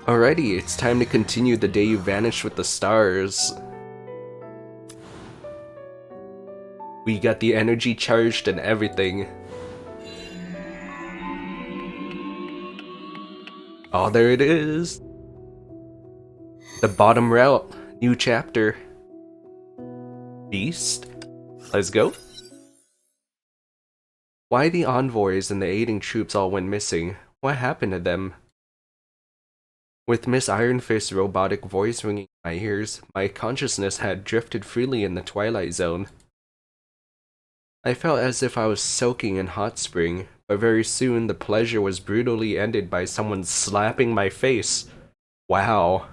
Alrighty, it's time to continue the day you vanished with the stars. We got the energy charged and everything. Oh, there it is! The bottom route, new chapter. Beast? Let's go. Why the envoys and the aiding troops all went missing? What happened to them? With Miss Ironfist's robotic voice ringing in my ears, my consciousness had drifted freely in the twilight zone. I felt as if I was soaking in hot spring, but very soon the pleasure was brutally ended by someone slapping my face. Wow.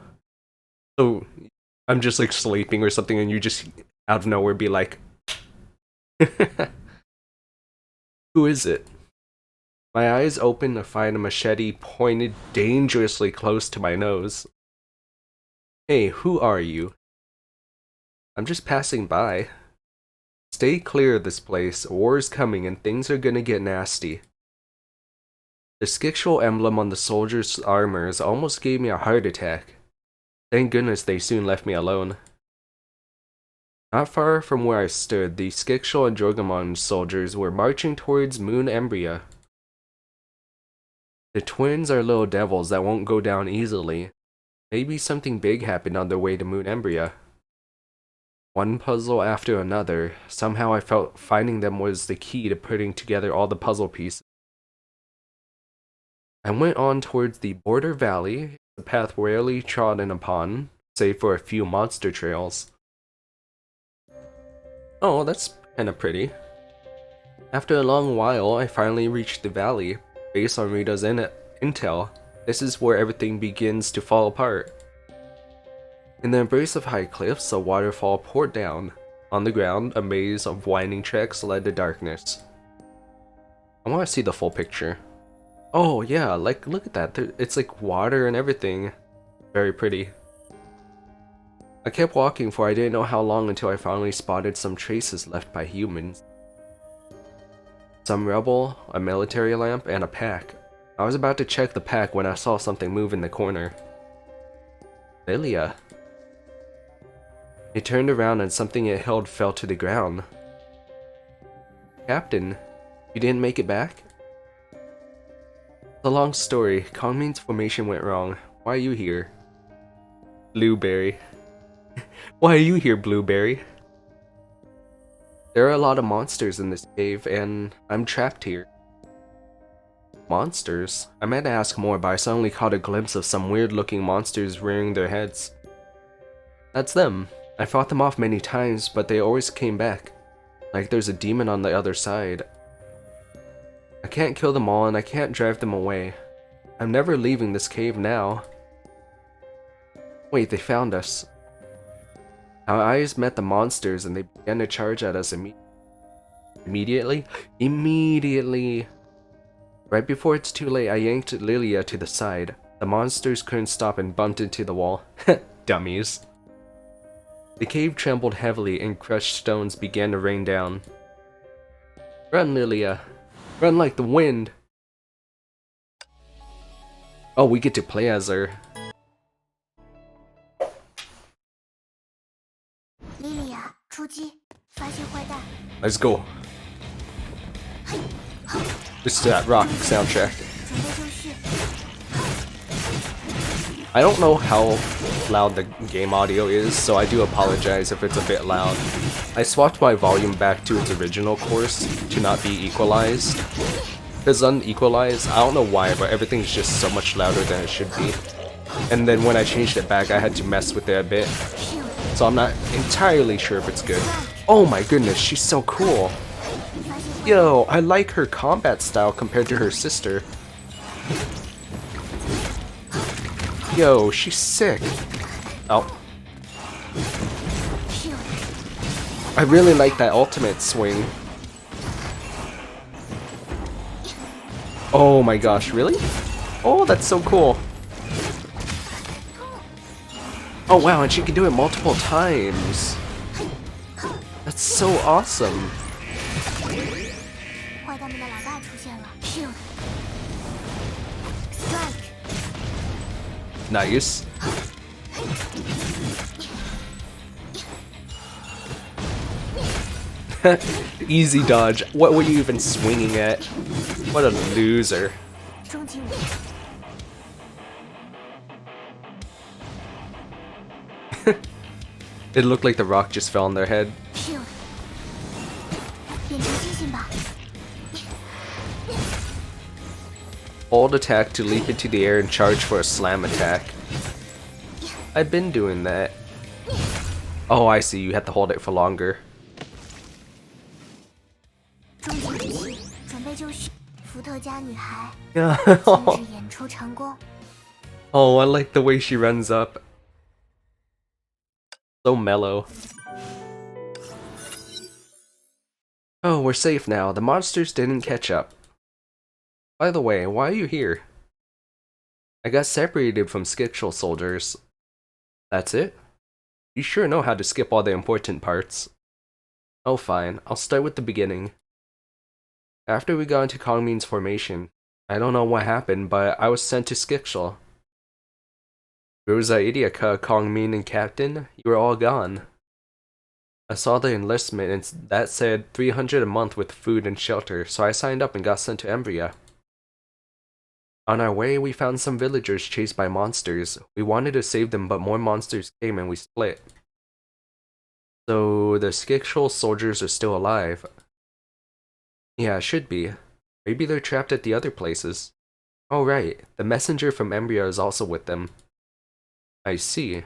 So, I'm just like sleeping or something and you just out of nowhere be like, who is it? My eyes opened to find a machete pointed dangerously close to my nose. Hey, who are you? I'm just passing by. Stay clear of this place, war's coming and things are gonna get nasty. The Skixual emblem on the soldier's armors almost gave me a heart attack. Thank goodness they soon left me alone. Not far from where I stood, the Skixual and Drogamon soldiers were marching towards Moon Embria. The twins are little devils that won't go down easily. Maybe something big happened on their way to Moon Embria. One puzzle after another, somehow I felt finding them was the key to putting together all the puzzle pieces. I went on towards the Border Valley, a path rarely trodden upon, save for a few monster trails. Oh, that's kinda pretty. After a long while, I finally reached the valley. Based on Rita's intel, this is where everything begins to fall apart. In the embrace of high cliffs, a waterfall poured down. On the ground, a maze of winding tracks led to darkness. I want to see the full picture. Oh yeah, like look at that, it's like water and everything. Very pretty. I kept walking for I didn't know how long until I finally spotted some traces left by humans. Some rubble, a military lamp, and a pack. I was about to check the pack when I saw something move in the corner. Lilia. It turned around and something it held fell to the ground. Captain, you didn't make it back? It's a long story. Kongmin's formation went wrong. Why are you here? Blueberry. Why are you here, Blueberry? There are a lot of monsters in this cave, and I'm trapped here. Monsters? I meant to ask more, but I suddenly caught a glimpse of some weird-looking monsters rearing their heads. That's them. I fought them off many times, but they always came back. Like there's a demon on the other side. I can't kill them all, and I can't drive them away. I'm never leaving this cave now. Wait, they found us. Our eyes met the monsters and they began to charge at us immediately. Right before it's too late, I yanked Lilia to the side. The monsters couldn't stop and bumped into the wall. Dummies. The cave trembled heavily and crushed stones began to rain down. Run, Lilia. Run like the wind. Oh, we get to play as her. Let's go. This is that rock soundtrack. I don't know how loud the game audio is, so I do apologize if it's a bit loud. I swapped my volume back to its original course to not be equalized. Because unequalized, I don't know why, but everything's just so much louder than it should be. And then when I changed it back, I had to mess with it a bit. So I'm not entirely sure if it's good. Oh my goodness, she's so cool. Yo, I like her combat style compared to her sister. Yo, she's sick. Oh. I really like that ultimate swing. Oh my gosh, really? Oh, that's so cool. Oh wow, and she can do it multiple times. That's so awesome. Nice. Easy dodge. What were you even swinging at? What a loser. It looked like the rock just fell on their head. Hold attack to leap into the air and charge for a slam attack. I've been doing that. Oh, I see. You have to hold it for longer. Yeah. Oh, I like the way she runs up. So mellow. Oh, we're safe now. The monsters didn't catch up. By the way, why are you here? I got separated from Skitchel soldiers. That's it? You sure know how to skip all the important parts. Oh fine, I'll start with the beginning. After we got into Kongmin's formation, I don't know what happened, but I was sent to Skitchel. Rosa, Idiaka, Kongmin, and Captain, you were all gone. I saw the enlistment and that said 300 a month with food and shelter, so I signed up and got sent to Embria. On our way, we found some villagers chased by monsters. We wanted to save them, but more monsters came and we split. So, the Skitchel soldiers are still alive. Yeah, should be. Maybe they're trapped at the other places. Oh right, the messenger from Embria is also with them. I see.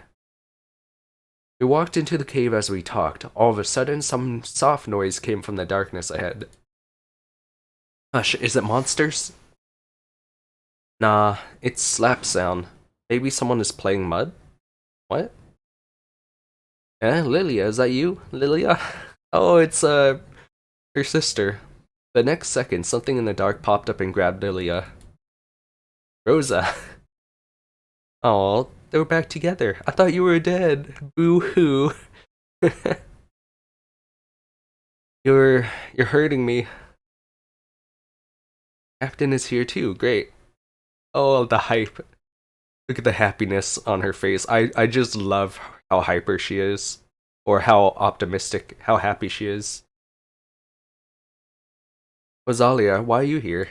We walked into the cave as we talked. All of a sudden, some soft noise came from the darkness ahead. Hush, is it monsters? Nah, it's slap sound. Maybe someone is playing mud? What? Lilia, is that you? Lilia? Oh, it's, her sister. The next second, something in the dark popped up and grabbed Lilia. Rosa. Oh, they were back together. I thought you were dead. Boo-hoo. You're hurting me. Captain is here too, great. Oh, the hype. Look at the happiness on her face. I just love how hyper she is. Or how optimistic, how happy she is. Rosalia, why are you here?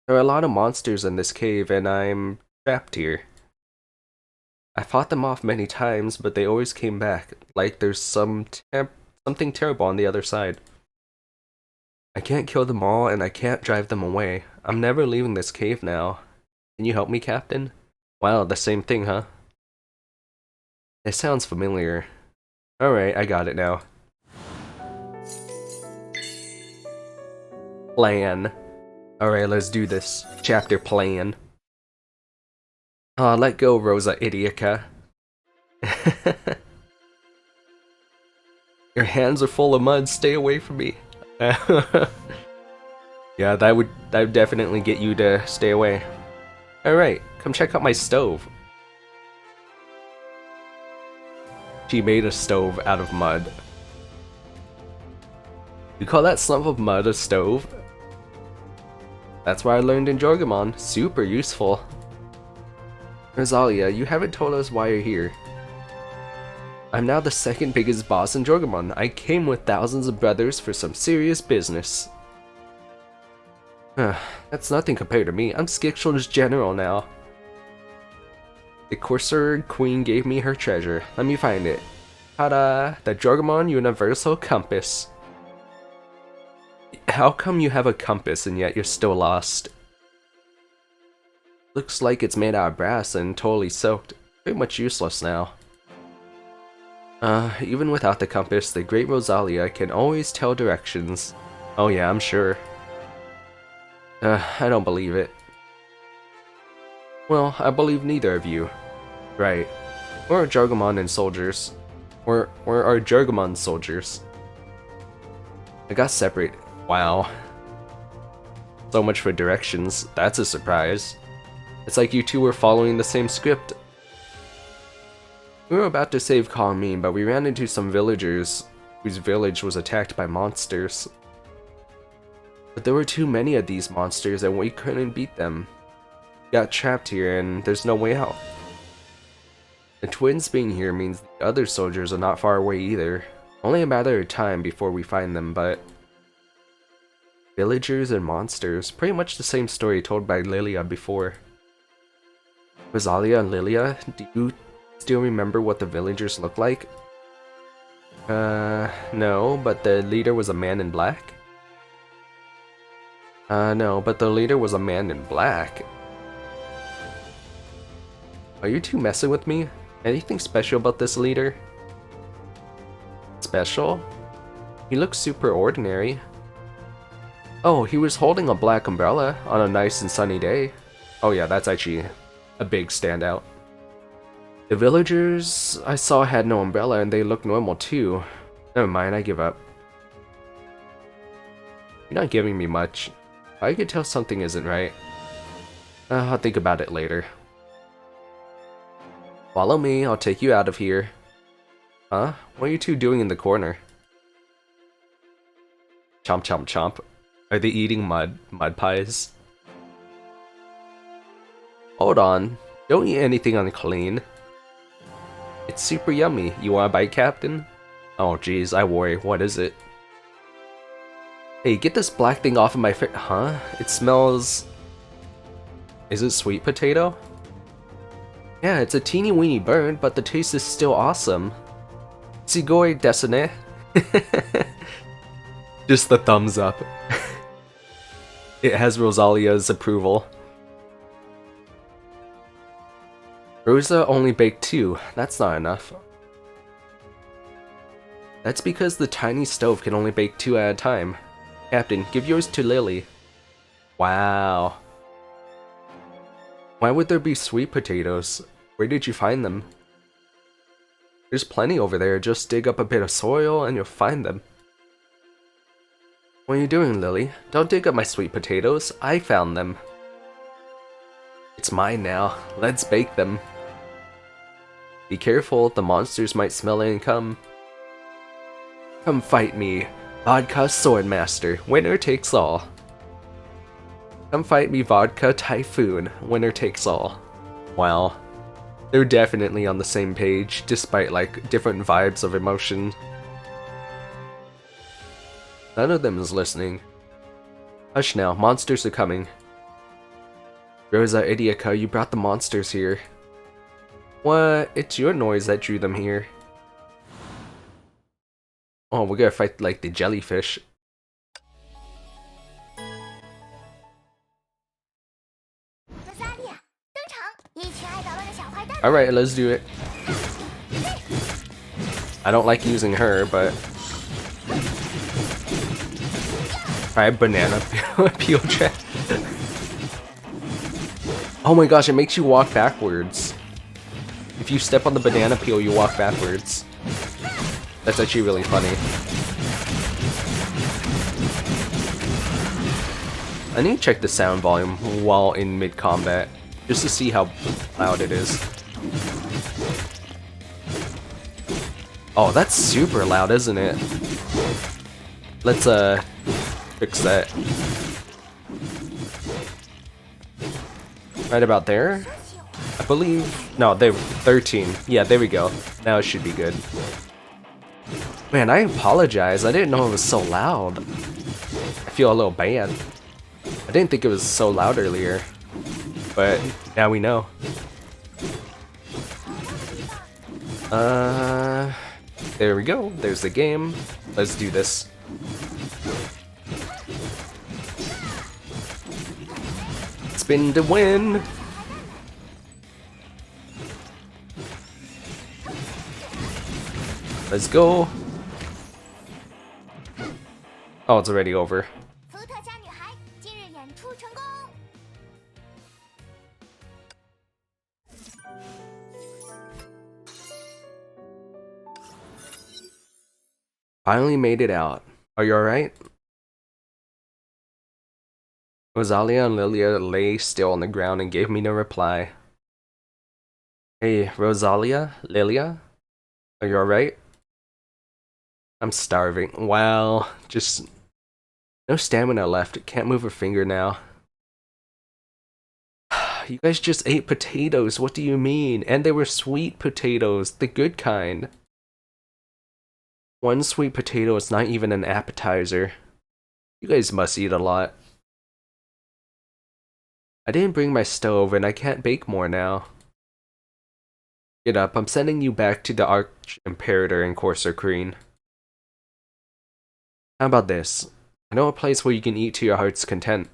There are a lot of monsters in this cave and I'm trapped here. I fought them off many times, but they always came back, like there's something terrible on the other side. I can't kill them all and I can't drive them away. I'm never leaving this cave now. Can you help me, Captain? Wow, the same thing, huh? It sounds familiar. Alright, I got it now. Plan. Alright, let's do this. Chapter plan. Aw, let go, Rosa Idiaka. Your hands are full of mud, stay away from me. Yeah, that would definitely get you to stay away. Alright, come check out my stove. She made a stove out of mud. You call that slump of mud a stove? That's what I learned in Jorgemon. Super useful. Rosalia, you haven't told us why you're here. I'm now the second biggest boss in Jorgemon. I came with thousands of brothers for some serious business. That's nothing compared to me. I'm Skitchel's general now. The Courser Queen gave me her treasure. Let me find it. Ta-da! The Jorgemon Universal Compass. How come you have a compass and yet you're still lost? Looks like it's made out of brass and totally soaked. Pretty much useless now. Even without the compass, the great Rosalia can always tell directions. Oh yeah, I'm sure. I don't believe it. Well, I believe neither of you. Right. We're Jorgemon and soldiers. We're our Jorgemon soldiers. I got separated. Wow. So much for directions. That's a surprise. It's like you two were following the same script. We were about to save Kongmin, but we ran into some villagers whose village was attacked by monsters. But there were too many of these monsters and we couldn't beat them. got trapped here and there's no way out. The twins being here means the other soldiers are not far away either. Only a matter of time before we find them, but... Villagers and monsters. Pretty much the same story told by Lilia before. Rosalia and Lilia, do you still remember what the villagers look like? No, but the leader was a man in black? No, but the leader was a man in black. Are you two messing with me? Anything special about this leader? Special? He looks super ordinary. Oh, he was holding a black umbrella on a nice and sunny day. Oh yeah, that's actually a big standout. The villagers I saw had no umbrella and they looked normal too. Never mind, I give up. You're not giving me much. I could tell something isn't right. I'll think about it later. Follow me, I'll take you out of here. Huh? What are you two doing in the corner? Chomp chomp chomp. Are they eating mud pies? Hold on. Don't eat anything unclean. It's super yummy. You want a bite, Captain? Oh jeez, I worry. What is it? Hey, get this black thing off of my face. Huh? It smells... Is it sweet potato? Yeah, it's a teeny weeny burn, but the taste is still awesome. Sigoi desu ne? Just the thumbs up. It has Rosalia's approval. Rosa only baked 2. That's not enough. That's because the tiny stove can only bake 2 at a time. Captain, give yours to Lily. Wow. Why would there be sweet potatoes? Where did you find them? There's plenty over there. Just dig up a bit of soil and you'll find them. What are you doing, Lily? Don't dig up my sweet potatoes. I found them. It's mine now. Let's bake them. Be careful, the monsters might smell it and come. Come fight me. Vodka Swordmaster. Winner takes all. Come fight me, Vodka Typhoon. Winner takes all. Wow. They're definitely on the same page, despite like different vibes of emotion. None of them is listening. Hush now, monsters are coming. Rosa Idiaka, you brought the monsters here. What? It's your noise that drew them here. Oh, we're gonna fight like the jellyfish. Alright, let's do it. I don't like using her, but... Alright, banana peel trap. Oh my gosh, it makes you walk backwards. If you step on the banana peel, you walk backwards. That's actually really funny. I need to check the sound volume while in mid-combat, just to see how loud it is. Oh, that's super loud, isn't it? Let's, fix that. Right about there? I believe... No, they 13. Yeah, there we go. Now it should be good. Man, I apologize. I didn't know it was so loud. I feel a little bad. I didn't think it was so loud earlier. But now we know. There we go. There's the game. Let's do this. Spin to win. Let's go. Oh, it's already over. Finally made it out. Are you alright? Rosalia and Lilia lay still on the ground and gave me no reply. Hey, Rosalia? Lilia? Are you alright? I'm starving. Wow, just no stamina left. Can't move a finger now. You guys just ate potatoes, what do you mean? And they were sweet potatoes, the good kind. One sweet potato is not even an appetizer. You guys must eat a lot. I didn't bring my stove and I can't bake more now. Get up, I'm sending you back to the Arch Imperator in Corsair Creen. How about this? I know a place where you can eat to your heart's content.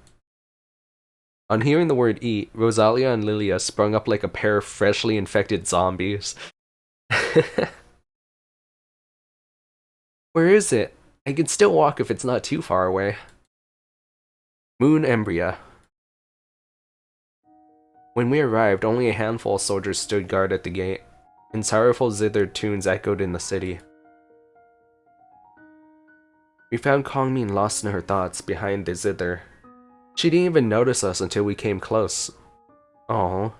On hearing the word eat, Rosalia and Lilia sprung up like a pair of freshly infected zombies. Where is it? I can still walk if it's not too far away. Moon Embria. When we arrived, only a handful of soldiers stood guard at the gate, and sorrowful zither tunes echoed in the city. We found Kongmin lost in her thoughts behind the zither. She didn't even notice us until we came close. Oh.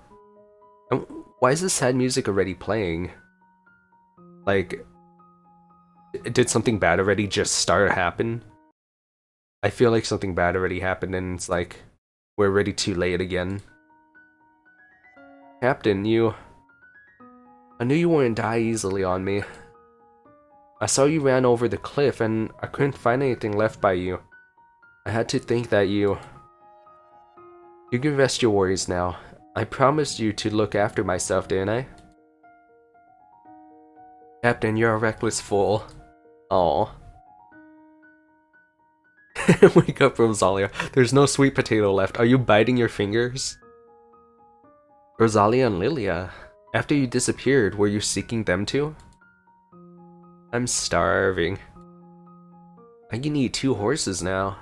Why is this sad music already playing? Like, did something bad already just start happen? I feel like something bad already happened and it's like, we're already too late again. Captain, I knew you wouldn't die easily on me. I saw you ran over the cliff and I couldn't find anything left by you. I had to think that you can rest your worries now. I promised you to look after myself, didn't I? Captain, you're a reckless fool. Aww. Wake up, Rosalia. There's no sweet potato left. Are you biting your fingers? Rosalia and Lilia, after you disappeared, were you seeking them too? I'm starving. I can eat 2 horses now.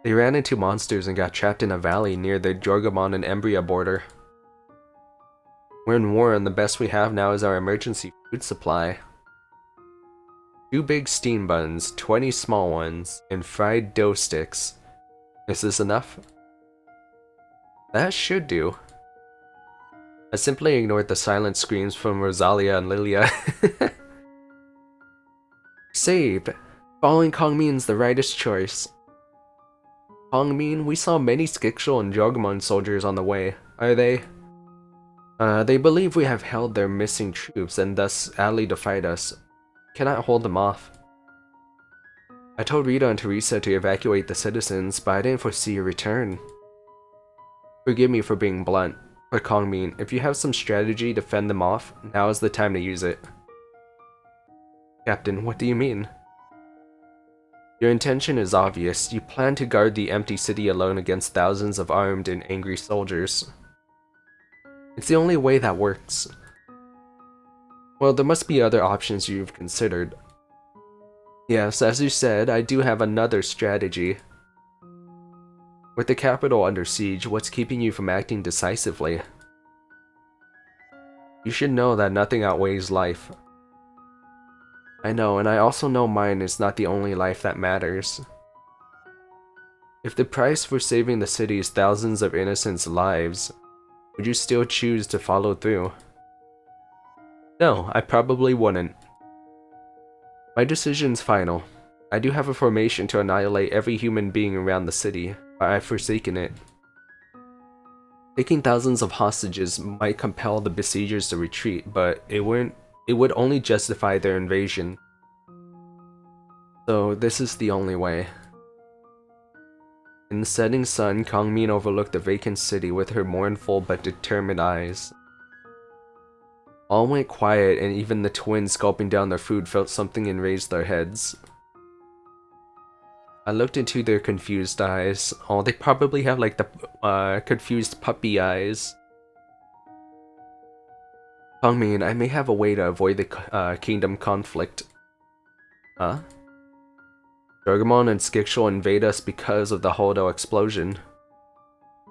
They ran into monsters and got trapped in a valley near the Jorgamon and Embria border. We're in war and the best we have now is our emergency food supply. 2 big steam buns, 20 small ones, and fried dough sticks. Is this enough? That should do. I simply ignored the silent screams from Rosalia and Lilia. Saved! Following Kongmin's the rightest choice. Kongmin, we saw many Skixel and Jorgamon soldiers on the way. Are they? They believe we have held their missing troops and thus allied to fight us. Cannot hold them off. I told Rita and Teresa to evacuate the citizens, but I didn't foresee a return. Forgive me for being blunt, but Kongmin, if you have some strategy to fend them off, now is the time to use it. Captain, what do you mean? Your intention is obvious. You plan to guard the empty city alone against thousands of armed and angry soldiers. It's the only way that works. Well, there must be other options you've considered. Yes, as you said, I do have another strategy. With the capital under siege, what's keeping you from acting decisively? You should know that nothing outweighs life. I know, and I also know mine is not the only life that matters. If the price for saving the city is thousands of innocents' lives, would you still choose to follow through? No, I probably wouldn't. My decision's final. I do have a formation to annihilate every human being around the city, but I've forsaken it. Taking thousands of hostages might compel the besiegers to retreat, but it would only justify their invasion. So this is the only way. In the setting sun, Kongmin overlooked the vacant city with her mournful but determined eyes. All went quiet, and even the twins gulping down their food felt something and raised their heads. I looked into their confused eyes. Oh, they probably have like the confused puppy eyes. Kongmin, I may have a way to avoid the kingdom conflict. Huh? Jorgamon and Skixel invade us because of the Holdo explosion.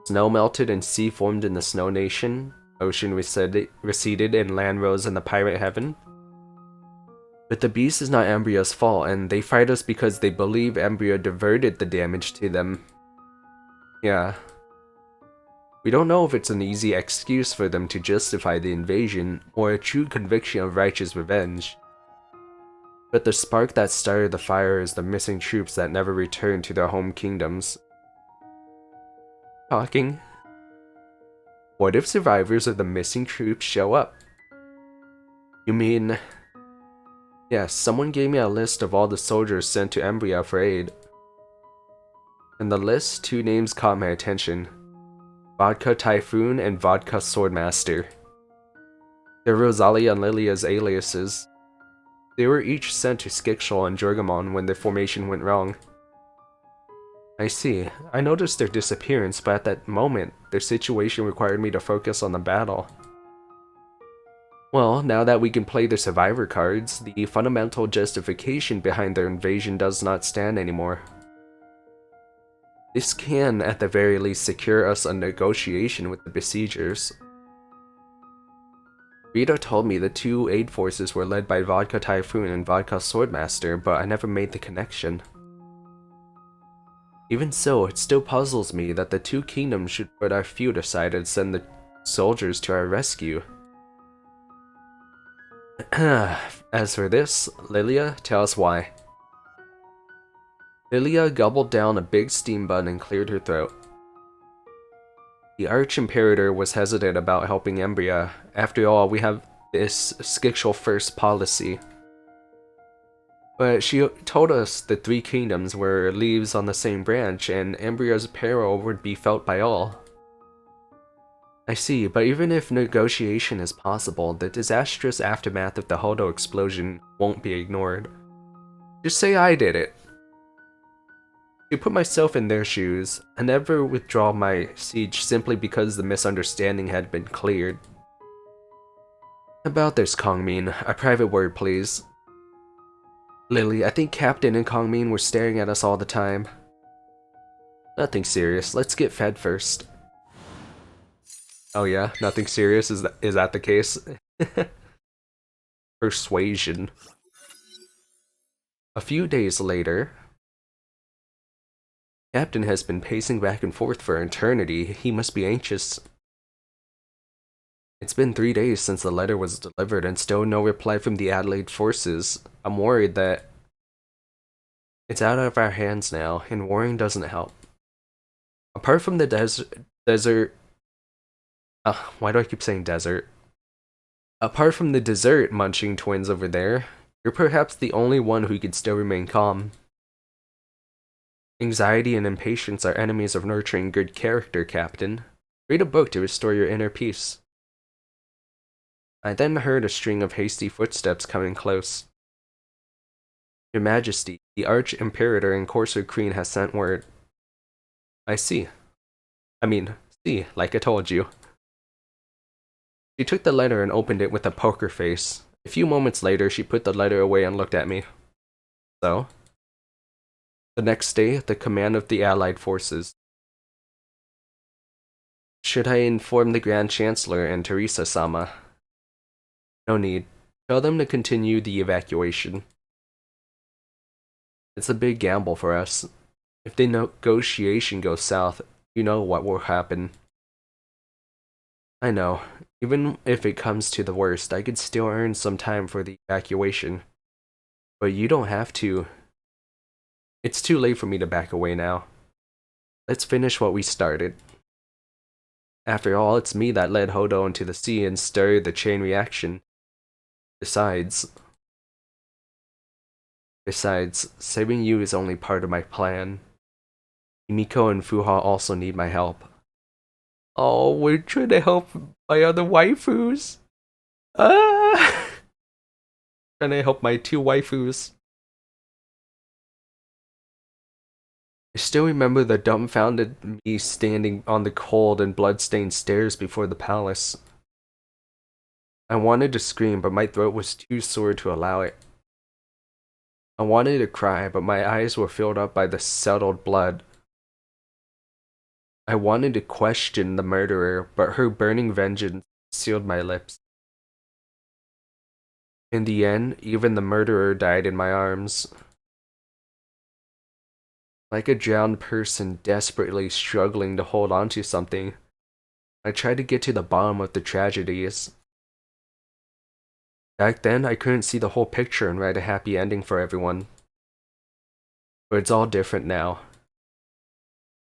Snow melted and sea formed in the Snow Nation. Ocean receded and land rose in the pirate heaven. But the beast is not Embria's fault, and they fight us because they believe Embria diverted the damage to them. Yeah. We don't know if it's an easy excuse for them to justify the invasion, or a true conviction of righteous revenge. But the spark that started the fire is the missing troops that never returned to their home kingdoms. Talking? What if survivors of the missing troops show up? You mean... Yes, someone gave me a list of all the soldiers sent to Embria for aid. In the list, 2 names caught my attention. Vodka Typhoon and Vodka Swordmaster. They're Rosalia and Lilia's aliases. They were each sent to Skixal and Jorgamon when their formation went wrong. I see. I noticed their disappearance, but at that moment, their situation required me to focus on the battle. Well, now that we can play the survivor cards, the fundamental justification behind their invasion does not stand anymore. This can, at the very least, secure us a negotiation with the besiegers. Rita told me the 2 aid forces were led by Vodka Typhoon and Vodka Swordmaster, but I never made the connection. Even so, it still puzzles me that the 2 kingdoms should put our feud aside and send the soldiers to our rescue. As for this, Lilia, tell us why. Lilia gobbled down a big steam bun and cleared her throat. The Arch-Imperator was hesitant about helping Embria. After all, we have this Skixal First policy. But she told us the 3 kingdoms were leaves on the same branch, and Embria's peril would be felt by all. I see, but even if negotiation is possible, the disastrous aftermath of the Hodo explosion won't be ignored. Just say I did it. To put myself in their shoes, I never withdraw my siege simply because the misunderstanding had been cleared. About this, Kongmin, a private word, please. Lily, I think Captain and Kongmin were staring at us all the time. Nothing serious, let's get fed first. Oh yeah, nothing serious, is that the case? Persuasion. A few days later... Captain has been pacing back and forth for eternity. He must be anxious. It's been 3 days since the letter was delivered and still no reply from the Adelaide forces. I'm worried that it's out of our hands now, and worrying doesn't help. Apart from the desert... why do I keep saying desert? Apart from the dessert munching twins over there, you're perhaps the only one who could still remain calm. Anxiety and impatience are enemies of nurturing good character, Captain. Read a book to restore your inner peace. I then heard a string of hasty footsteps coming close. Your Majesty, the Arch-Imperator and Courser Queen has sent word. I see. See, like I told you. She took the letter and opened it with a poker face. A few moments later, she put the letter away and looked at me. So? The next day, the command of the Allied forces. Should I inform the Grand Chancellor and Teresa-sama? No need. Tell them to continue the evacuation. It's a big gamble for us. If the negotiation goes south, you know what will happen. I know. Even if it comes to the worst, I could still earn some time for the evacuation. But you don't have to. It's too late for me to back away now. Let's finish what we started. After all, it's me that led Hodo into the sea and stirred the chain reaction. Besides, saving you is only part of my plan. Himiko and Fuha also need my help. Oh, we're trying to help my other waifus. Trying to help my 2 waifus. I still remember the dumbfounded me standing on the cold and blood-stained stairs before the palace. I wanted to scream, but my throat was too sore to allow it. I wanted to cry, but my eyes were filled up by the settled blood. I wanted to question the murderer, but her burning vengeance sealed my lips. In the end, even the murderer died in my arms. Like a drowned person desperately struggling to hold on to something, I tried to get to the bottom of the tragedies. Back then, I couldn't see the whole picture and write a happy ending for everyone. But it's all different now.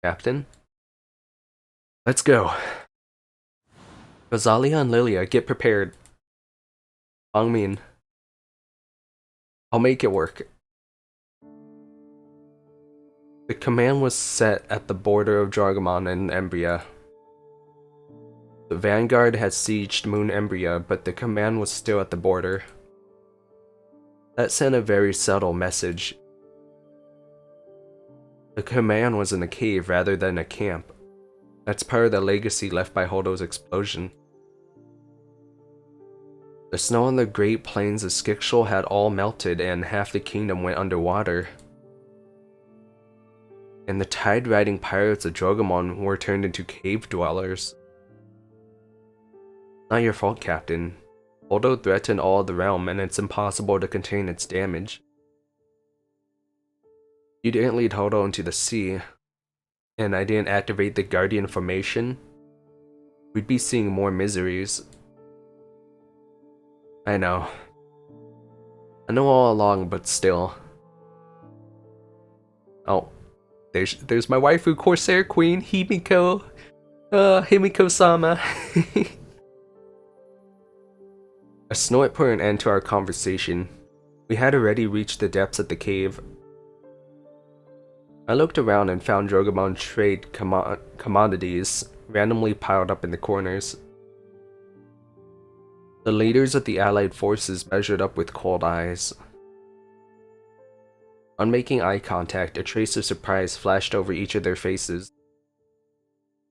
Captain? Let's go. Rosalia and Lilia, get prepared. Hongmin, I'll make it work. The command was set at the border of Jargamon and Embria. The vanguard had sieged Moon Embria, but the command was still at the border. That sent a very subtle message. The command was in a cave rather than a camp. That's part of the legacy left by Holdo's explosion. The snow on the Great Plains of Skixel had all melted and half the kingdom went underwater. And the tide-riding pirates of Drogamon were turned into cave dwellers. Not your fault, Captain. Holdo threatened all of the realm and it's impossible to contain its damage. You didn't lead Holdo into the sea, and I didn't activate the Guardian formation, we'd be seeing more miseries. I know all along, but still. Oh, there's my waifu Corsair Queen, Himiko. Himiko-sama. A snort put an end to our conversation. We had already reached the depths of the cave. I looked around and found Drogamon trade commodities randomly piled up in the corners. The leaders of the allied forces measured up with cold eyes. On making eye contact, a trace of surprise flashed over each of their faces.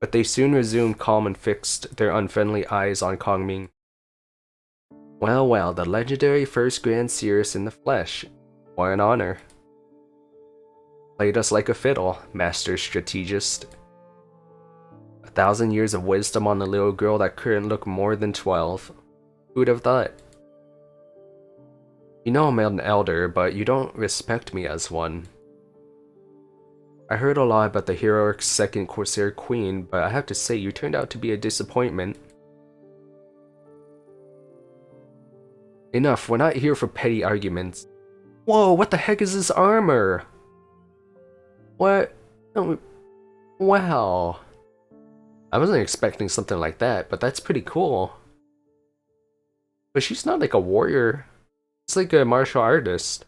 But they soon resumed calm and fixed their unfriendly eyes on Kongming. Well, the legendary first Grand Seeress in the flesh. What an honor. Played us like a fiddle, master strategist. 1,000 years of wisdom on a little girl that couldn't look more than 12. Who'd have thought? You know I'm an elder, but you don't respect me as one. I heard a lot about the heroic second Corsair Queen, but I have to say you turned out to be a disappointment. Enough, we're not here for petty arguments. Whoa, what the heck is this armor? What? Oh, wow. I wasn't expecting something like that, but that's pretty cool. But she's not like a warrior. It's like a martial artist.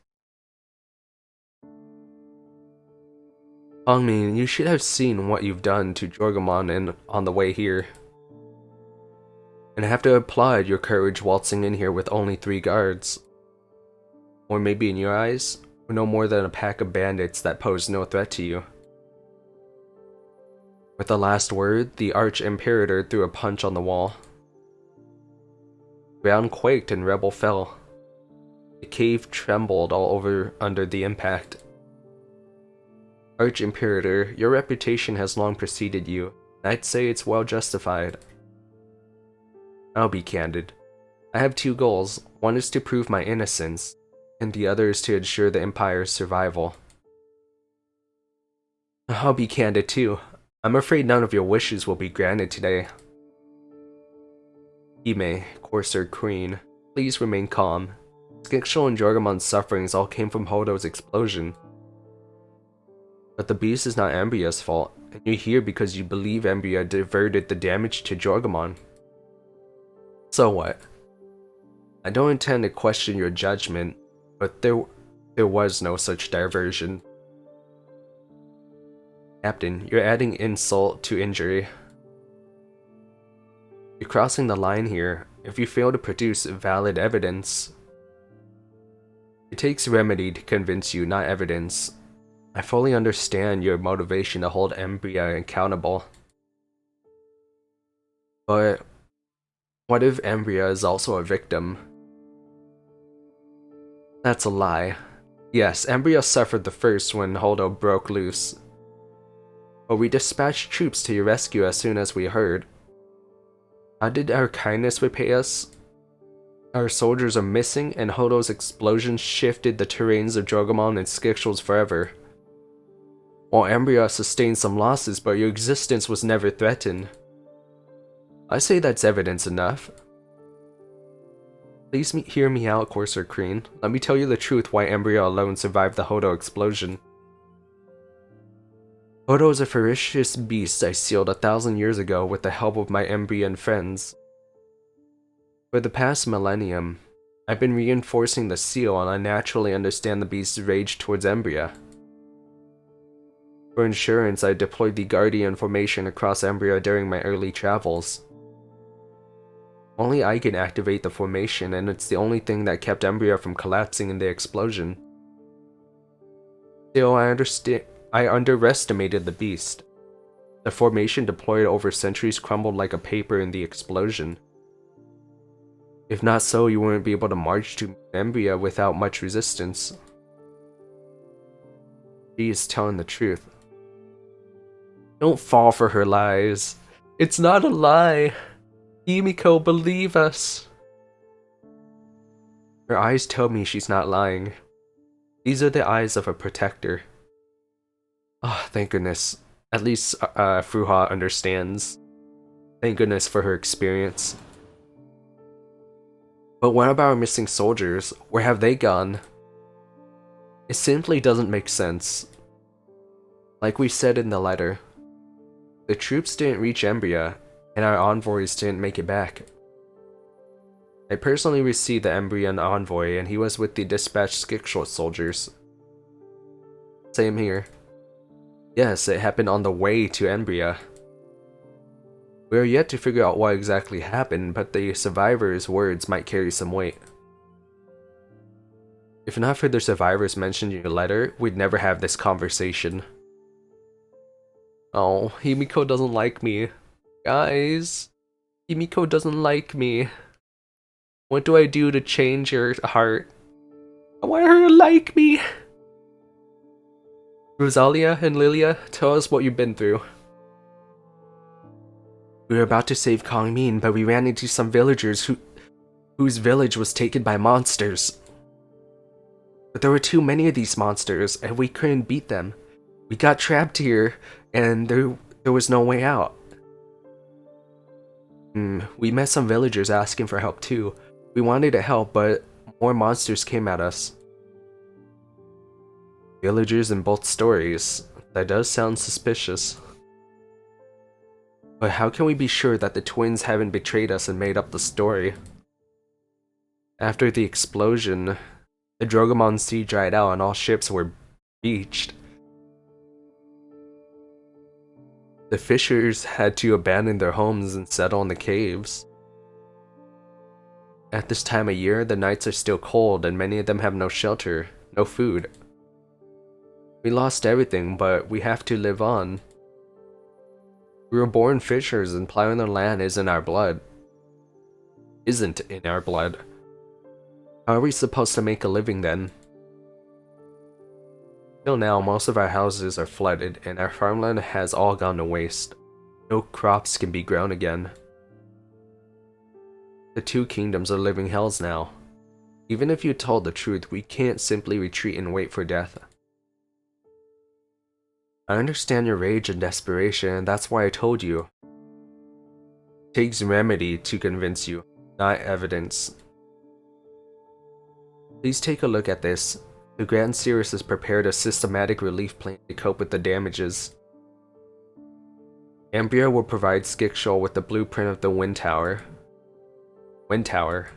Hongmin, you should have seen what you've done to Drogamon on the way here. And I have to applaud your courage waltzing in here with only 3 guards. Or maybe in your eyes, we're no more than a pack of bandits that pose no threat to you. With the last word, the Arch-Imperator threw a punch on the wall. Ground quaked and Rebel fell. The cave trembled all over under the impact. Arch-Imperator, your reputation has long preceded you, and I'd say it's well justified. I'll be candid. I have 2 goals. One is to prove my innocence, and the other is to ensure the Empire's survival. I'll be candid too. I'm afraid none of your wishes will be granted today. Hime, Corsair Queen, please remain calm. Skixel and Jorgamon's sufferings all came from Holdo's explosion. But the beast is not Embria's fault, and you're here because you believe Embria diverted the damage to Jorgamon. So what? I don't intend to question your judgment, but there was no such diversion. Captain, you're adding insult to injury. You're crossing the line here if you fail to produce valid evidence. It takes remedy to convince you, not evidence. I fully understand your motivation to hold Embria accountable. But what if Embria is also a victim? That's a lie. Yes, Embria suffered the first when Holdo broke loose. But we dispatched troops to your rescue as soon as we heard. How did our kindness repay us? Our soldiers are missing, and Holdo's explosion shifted the terrains of Drogamon and Skixels forever. While Embria sustained some losses, but your existence was never threatened. I say that's evidence enough. Please hear me out, Corsair Queen. Let me tell you the truth why Embria alone survived the Holdo explosion. Holdo is a ferocious beast I sealed 1,000 years ago with the help of my Embrian friends. For the past millennium, I've been reinforcing the seal and I naturally understand the beast's rage towards Embria. For insurance, I deployed the Guardian formation across Embria during my early travels. Only I can activate the formation, and it's the only thing that kept Embria from collapsing in the explosion. Still, I underestimated the beast. The formation deployed over centuries crumbled like a paper in the explosion. If not so, you wouldn't be able to march to Embria without much resistance. She is telling the truth. Don't fall for her lies. It's not a lie. Himiko, believe us. Her eyes tell me she's not lying. These are the eyes of a protector. Ah, thank goodness. At least Fuha understands. Thank goodness for her experience. But what about our missing soldiers? Where have they gone? It simply doesn't make sense. Like we said in the letter, the troops didn't reach Embria, and our envoys didn't make it back. I personally received the Embrian envoy, and he was with the dispatched Skikshort soldiers. Same here. Yes, it happened on the way to Embria. We are yet to figure out what exactly happened, but the survivors' words might carry some weight. If not for the survivors mentioned in your letter, we'd never have this conversation. Oh, Himiko doesn't like me. Guys, Himiko doesn't like me. What do I do to change her heart? I want her to like me! Rosalia and Lilia, tell us what you've been through. We were about to save Kongmin, but we ran into some villagers whose village was taken by monsters. But there were too many of these monsters, and we couldn't beat them. We got trapped here, and there was no way out. We met some villagers asking for help too. We wanted to help, but more monsters came at us. Villagers in both stories. That does sound suspicious. But how can we be sure that the twins haven't betrayed us and made up the story? After the explosion, the Drogamon Sea dried out and all ships were beached. The fishers had to abandon their homes and settle in the caves. At this time of year, the nights are still cold and many of them have no shelter, no food. We lost everything, but we have to live on. We were born fishers and plowing the land isn't in our blood. How are we supposed to make a living then? Till now, most of our houses are flooded and our farmland has all gone to waste. No crops can be grown again. The two kingdoms are living hells now. Even if you told the truth, we can't simply retreat and wait for death. I understand your rage and desperation, and that's why I told you. It takes remedy to convince you, not evidence. Please take a look at this. The Grand Series has prepared a systematic relief plan to cope with the damages. Embria will provide Skikshol with the blueprint of the Wind Tower. Wind Tower?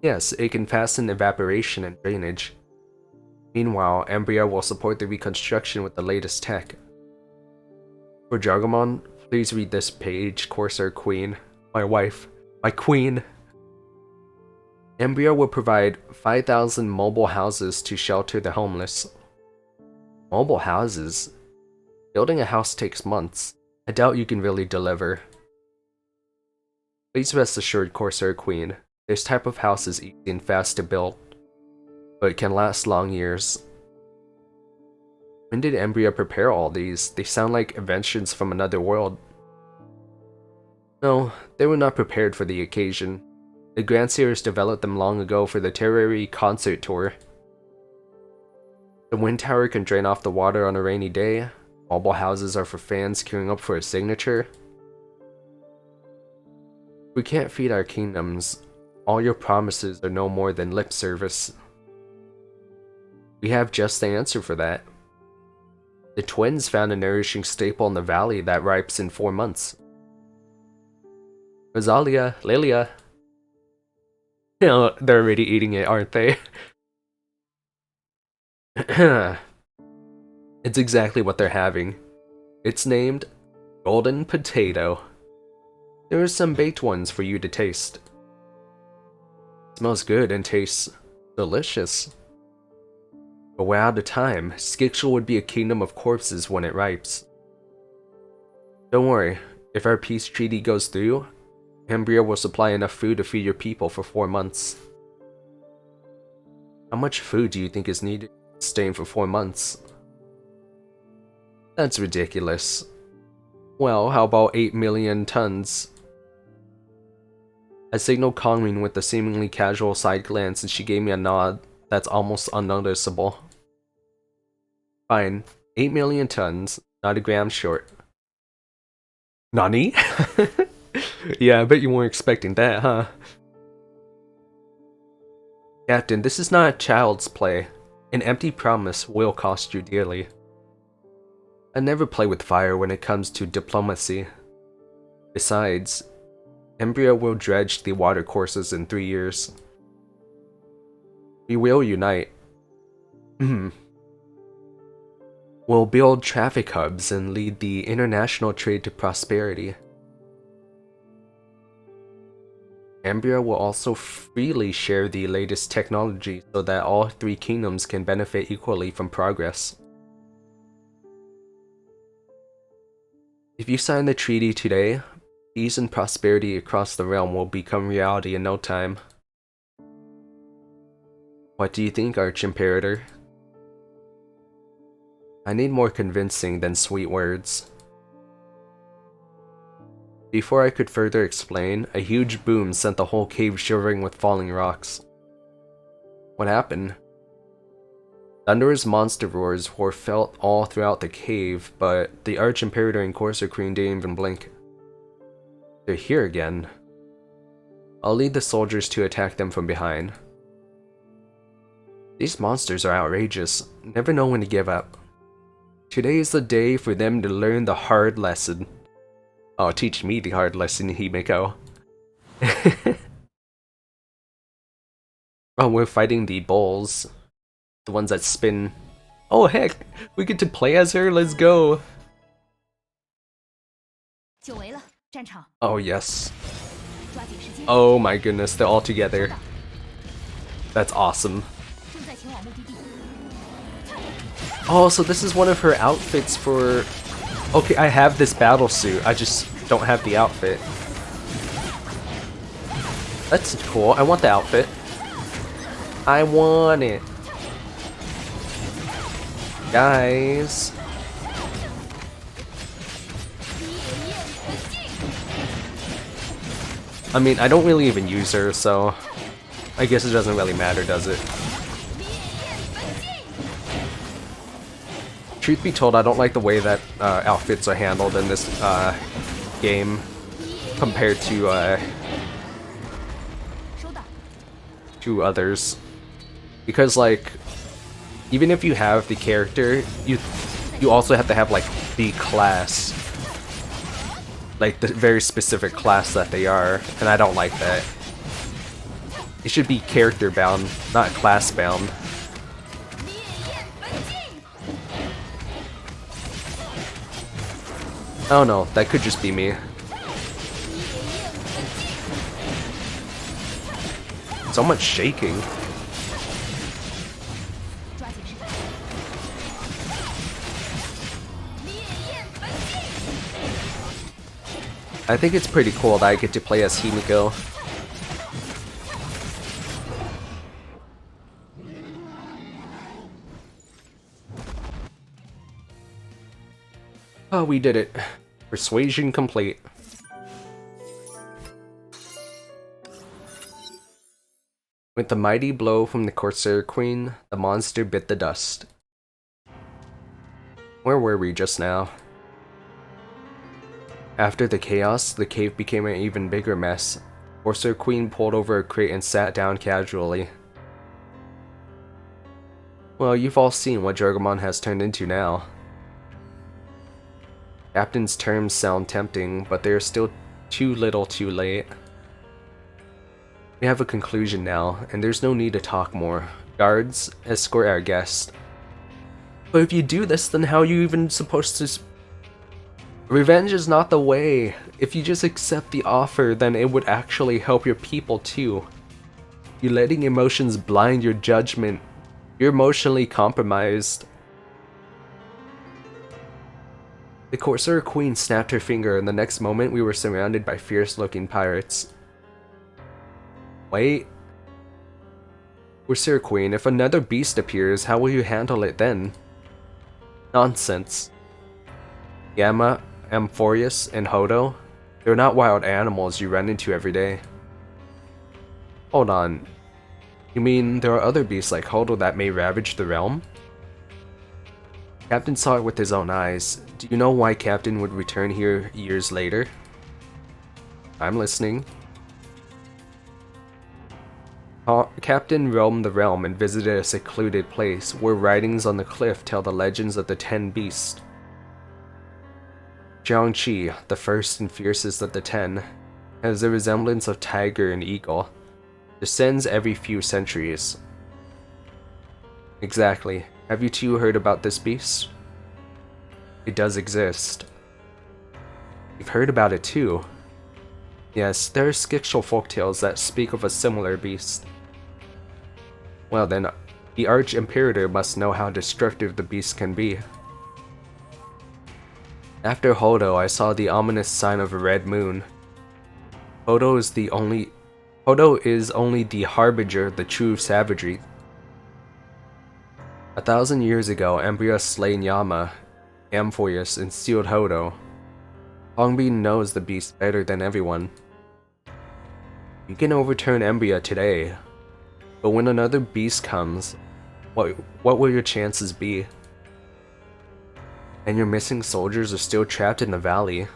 Yes, it can fasten evaporation and drainage. Meanwhile, Embria will support the reconstruction with the latest tech. For Jargamon, please read this page, Corsair Queen. My wife. My queen! Embria will provide 5,000 mobile houses to shelter the homeless. Mobile houses? Building a house takes months. I doubt you can really deliver. Please rest assured, Corsair Queen, this type of house is easy and fast to build, but it can last long years. When did Embria prepare all these? They sound like inventions from another world. No, they were not prepared for the occasion. The Grand Seers developed them long ago for the Terrari concert tour. The wind tower can drain off the water on a rainy day. Mobile houses are for fans queuing up for a signature. We can't feed our kingdoms. All your promises are no more than lip service. We have just the answer for that. The twins found a nourishing staple in the valley that ripes in 4 months. Rosalia, Lilia. You know, they're already eating it, aren't they? It's exactly what they're having. It's named Golden Potato. There are some baked ones for you to taste. Smells good and tastes delicious. But we're out of time. Skixel would be a kingdom of corpses when it ripes. Don't worry, if our peace treaty goes through, Cambria will supply enough food to feed your people for 4 months. How much food do you think is needed staying for 4 months? That's ridiculous. Well, how about 8 million tons? I signaled Kongming with a seemingly casual side glance and she gave me a nod that's almost unnoticeable. Fine, 8 million tons, not a gram short. Nani? Yeah, I bet you weren't expecting that, huh? Captain, this is not a child's play. An empty promise will cost you dearly. I never play with fire when it comes to diplomacy. Besides, Cambria will dredge the watercourses in 3 years. We will unite. We'll build traffic hubs and lead the international trade to prosperity. Cambria will also freely share the latest technology so that all 3 kingdoms can benefit equally from progress. If you sign the treaty today, peace and prosperity across the realm will become reality in no time. What do you think, Arch-Imperator? I need more convincing than sweet words. Before I could further explain, a huge boom sent the whole cave shivering with falling rocks. What happened? Thunderous monster roars were felt all throughout the cave, but the Arch-Imperator and Corsair Queen didn't even blink. They're here again. I'll lead the soldiers to attack them from behind. These monsters are outrageous, never know when to give up. Today is the day for them to learn the hard lesson. Oh, teach me the hard lesson, Himeko. Oh, we're fighting the bulls. The ones that spin. Oh heck, we get to play as her, let's go! Oh yes. Oh my goodness, they're all together. That's awesome. Oh, so this is one of her outfits for... Okay, I have this battle suit, I just don't have the outfit. That's cool, I want the outfit. I want it. Guys. I mean, I don't really even use her, so I guess it doesn't really matter, does it? Truth be told, I don't like the way that outfits are handled in this game compared to others. Because, like, even if you have the character, you also have to have, like, the class. Like, the very specific class that they are, and I don't like that. It should be character bound, not class bound. I don't know, that could just be me. So much shaking. I think it's pretty cool that I get to play as Himeko. Oh, we did it. Persuasion complete. With the mighty blow from the Corsair Queen, the monster bit the dust. Where were we just now? After the chaos, the cave became an even bigger mess. Corsair Queen pulled over a crate and sat down casually. Well, you've all seen what Jargamon has turned into now. Captain's terms sound tempting, but they are still too little too late. We have a conclusion now, and there's no need to talk more. Guards, escort our guest. But if you do this, then how are you even supposed to... Revenge is not the way. If you just accept the offer, then it would actually help your people too. You're letting emotions blind your judgment. You're emotionally compromised. The Corsair Queen snapped her finger, and the next moment we were surrounded by fierce-looking pirates. Wait. Corsair Queen, if another beast appears, how will you handle it then? Nonsense. Gamma, Amphoreus, and Hodo, they're not wild animals you run into every day. Hold on. You mean there are other beasts like Hodo that may ravage the realm? Captain saw it with his own eyes. Do you know why Captain would return here years later? I'm listening. Captain roamed the realm and visited a secluded place where writings on the cliff tell the legends of the 10 beasts. Jiangqi, the first and fiercest of the 10, has the resemblance of tiger and eagle, descends every few centuries. Exactly. Have you two heard about this beast? It does exist. You've heard about it too. Yes, there are Skixal folktales that speak of a similar beast. Well then, the Arch-Imperator must know how destructive the beast can be. After Hodo, I saw the ominous sign of a red moon. Hodo is only the harbinger of the true savagery. 1,000 years ago, Embryo slain Yama, Amphoreus, and sealed Hodo. Hongbin knows the beast better than everyone. You can overturn Embryo today, but when another beast comes, what will your chances be? And your missing soldiers are still trapped in the valley.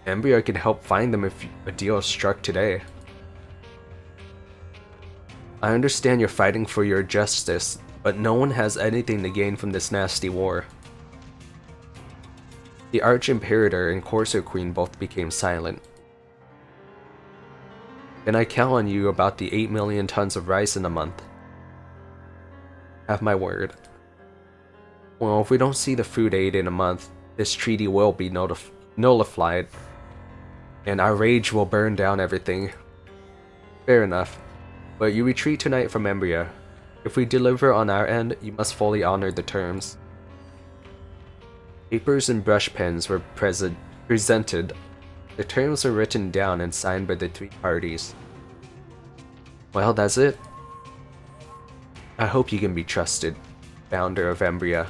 Embryo can help find them if a deal is struck today. I understand you're fighting for your justice, but no one has anything to gain from this nasty war. The Arch-Imperator and Corsair Queen both became silent. Then I count on you about the 8 million tons of rice in a month. Have my word. Well, if we don't see the food aid in a month, this treaty will be nullified, and our rage will burn down everything. Fair enough, but you retreat tonight from Embryo. If we deliver on our end, you must fully honor the terms. Papers and brush pens were presented. The terms were written down and signed by the 3 parties. Well, that's it. I hope you can be trusted, founder of Embryo.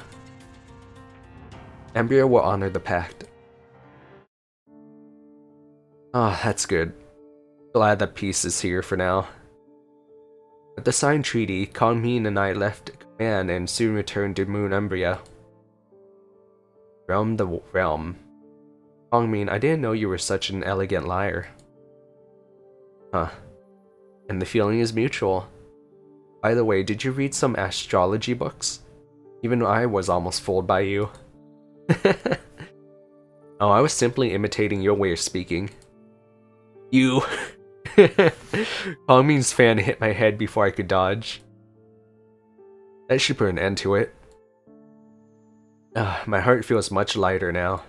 Embryo will honor the pact. Ah, that's good. Glad that peace is here for now. With the signed treaty, Kongmin and I left command and soon returned to Moon Embryo. Roam the realm. Kongmin, I didn't know you were such an elegant liar. Huh. And the feeling is mutual. By the way, did you read some astrology books? Even I was almost fooled by you. Oh, I was simply imitating your way of speaking. You. Kongmin's fan hit my head before I could dodge. That should put an end to it. My heart feels much lighter now.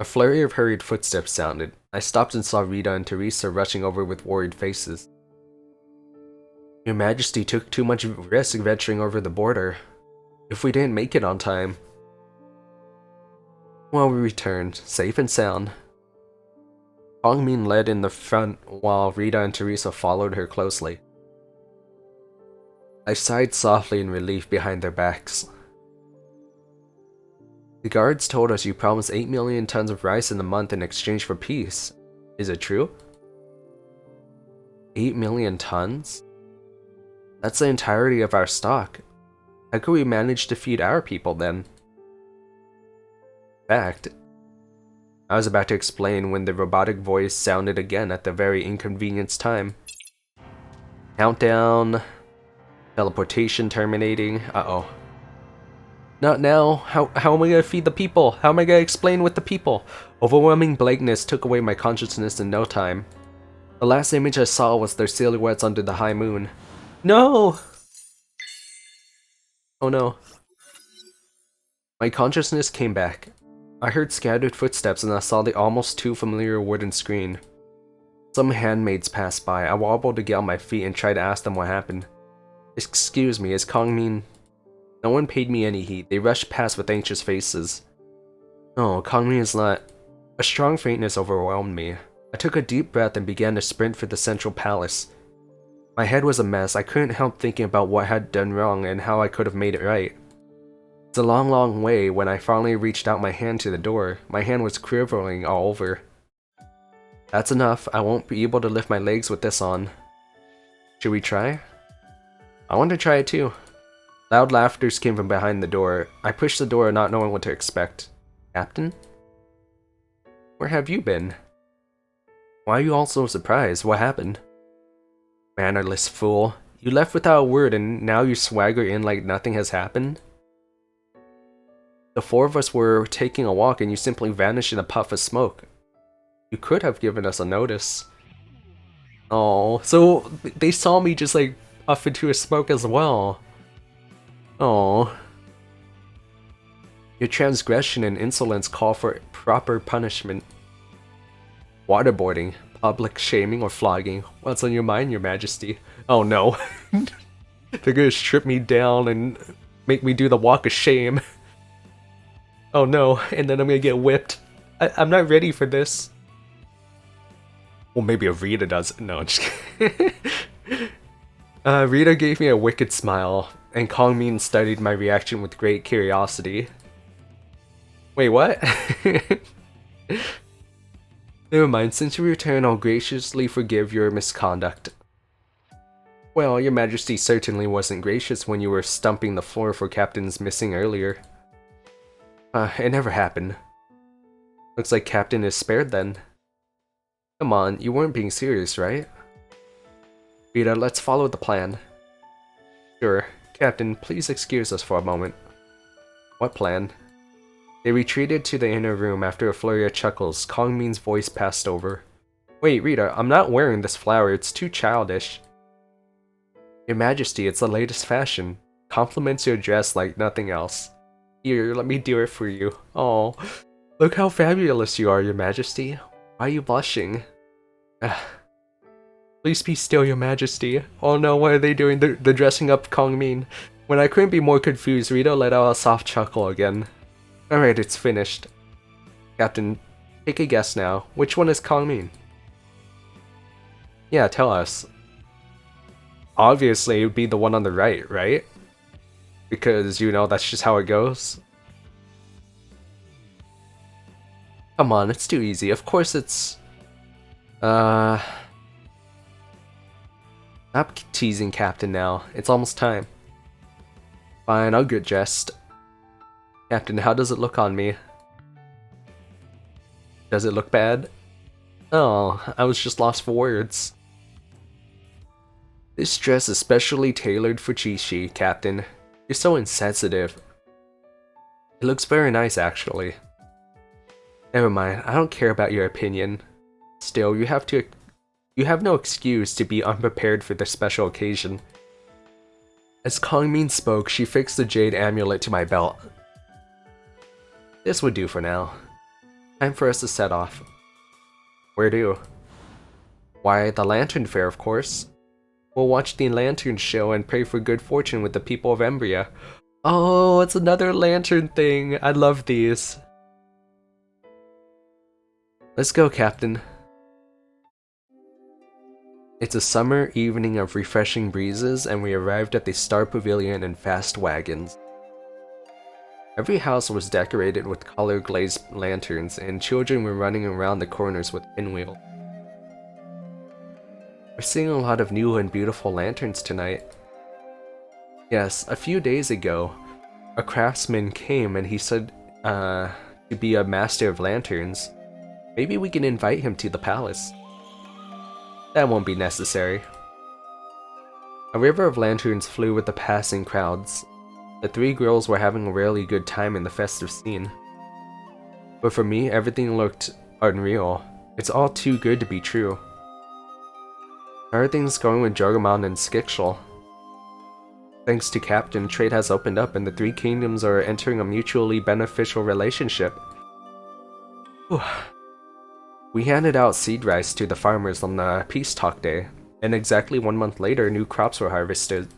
A flurry of hurried footsteps sounded. I stopped and saw Rita and Teresa rushing over with worried faces. Your Majesty took too much risk venturing over the border. If we didn't make it on time... Well, we returned, safe and sound. Kongmin led in the front while Rita and Teresa followed her closely. I sighed softly in relief behind their backs. The guards told us you promised 8 million tons of rice in a month in exchange for peace. Is it true? 8 million tons? That's the entirety of our stock. How could we manage to feed our people then? In fact, I was about to explain when the robotic voice sounded again at the very inconvenienced time. Countdown. Teleportation terminating. Uh-oh. Not now. How am I gonna feed the people? How am I gonna explain with the people? Overwhelming blankness took away my consciousness in no time. The last image I saw was their silhouettes under the high moon. No! Oh no. My consciousness came back. I heard scattered footsteps and I saw the almost too familiar wooden screen. Some handmaids passed by. I wobbled to get on my feet and tried to ask them what happened. Excuse me, is Kong mean? No one paid me any heed. They rushed past with anxious faces. No, Kong mean is not. A strong faintness overwhelmed me. I took a deep breath and began to sprint for the central palace. My head was a mess. I couldn't help thinking about what I had done wrong and how I could have made it right. It's a long, long way. When I finally reached out my hand to the door, my hand was quivering all over. That's enough. I won't be able to lift my legs with this on. Should we try? I want to try it too. Loud laughter came from behind the door. I pushed the door, not knowing what to expect. Captain? Where have you been? Why are you all so surprised? What happened? Mannerless fool. You left without a word and now you swagger in like nothing has happened? The four of us were taking a walk and you simply vanished in a puff of smoke. You could have given us a notice. Oh, so they saw me just like puff into a smoke as well. Oh. Your transgression and insolence call for proper punishment. Waterboarding, public shaming, or flogging. What's on your mind, Your Majesty? Oh no. They're gonna strip me down and make me do the walk of shame. Oh no, and then I'm gonna get whipped. I'm not ready for this. Well, maybe if Rita does. No, I'm just kidding. Rita gave me a wicked smile, and Kongmin studied my reaction with great curiosity. Wait, what? Never mind, since you return, I'll graciously forgive your misconduct. Well, Your Majesty certainly wasn't gracious when you were stumping the floor for Captain's missing earlier. It never happened. Looks like Captain is spared then. Come on, you weren't being serious, right? Rita, let's follow the plan. Sure. Captain, please excuse us for a moment. What plan? They retreated to the inner room after a flurry of chuckles. Kongmin's voice passed over. Wait, Rita, I'm not wearing this flower, it's too childish. Your Majesty, it's the latest fashion. Compliments your dress like nothing else. Here, let me do it for you. Oh, look how fabulous you are, Your Majesty. Why are you blushing? Please be still, Your Majesty. Oh no, what are they doing? They're dressing up Kongmin. When I couldn't be more confused, Rita let out a soft chuckle again. Alright, it's finished. Captain, take a guess now. Which one is Kongmin? Yeah, tell us. Obviously, it would be the one on the right, right? Because, you know, that's just how it goes. Come on, it's too easy. Of course it's... Stop teasing Captain now. It's almost time. Fine, I'll get dressed. Captain, how does it look on me? Does it look bad? Oh, I was just lost for words. This dress is specially tailored for Chi-Chi, Captain. You're so insensitive. It looks very nice, actually. Never mind, I don't care about your opinion. Still, you have no excuse to be unprepared for this special occasion. As Kongmin spoke, she fixed the jade amulet to my belt. This would do for now. Time for us to set off. Where to? Why, the Lantern Fair, of course. We'll watch the lantern show and pray for good fortune with the people of Embria. Oh, it's another lantern thing. I love these. Let's go, Captain. It's a summer evening of refreshing breezes, and we arrived at the Star Pavilion in fast wagons. Every house was decorated with color-glazed lanterns, and children were running around the corners with pinwheels. We're seeing a lot of new and beautiful lanterns tonight. Yes, a few days ago, a craftsman came and he said to be a master of lanterns. Maybe we can invite him to the palace. That won't be necessary. A river of lanterns flew with the passing crowds. The three girls were having a really good time in the festive scene. But for me, everything looked unreal. It's all too good to be true. How are things going with Jargamon and Skixel? Thanks to Captain, trade has opened up and the three kingdoms are entering a mutually beneficial relationship. Whew. We handed out seed rice to the farmers on the Peace Talk Day, and exactly 1 month later, new crops were harvested.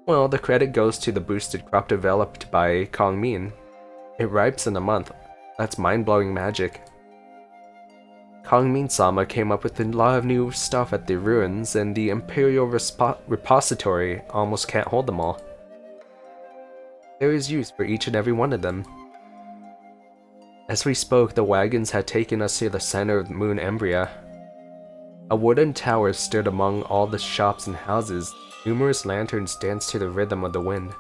Well, the credit goes to the boosted crop developed by Kongmin. It ripes in a month. That's mind-blowing magic. Kongmin-sama came up with a lot of new stuff at the ruins, and the Imperial Repository almost can't hold them all. There is use for each and every one of them. As we spoke, the wagons had taken us to the center of Moon Embria. A wooden tower stood among all the shops and houses. Numerous lanterns danced to the rhythm of the wind.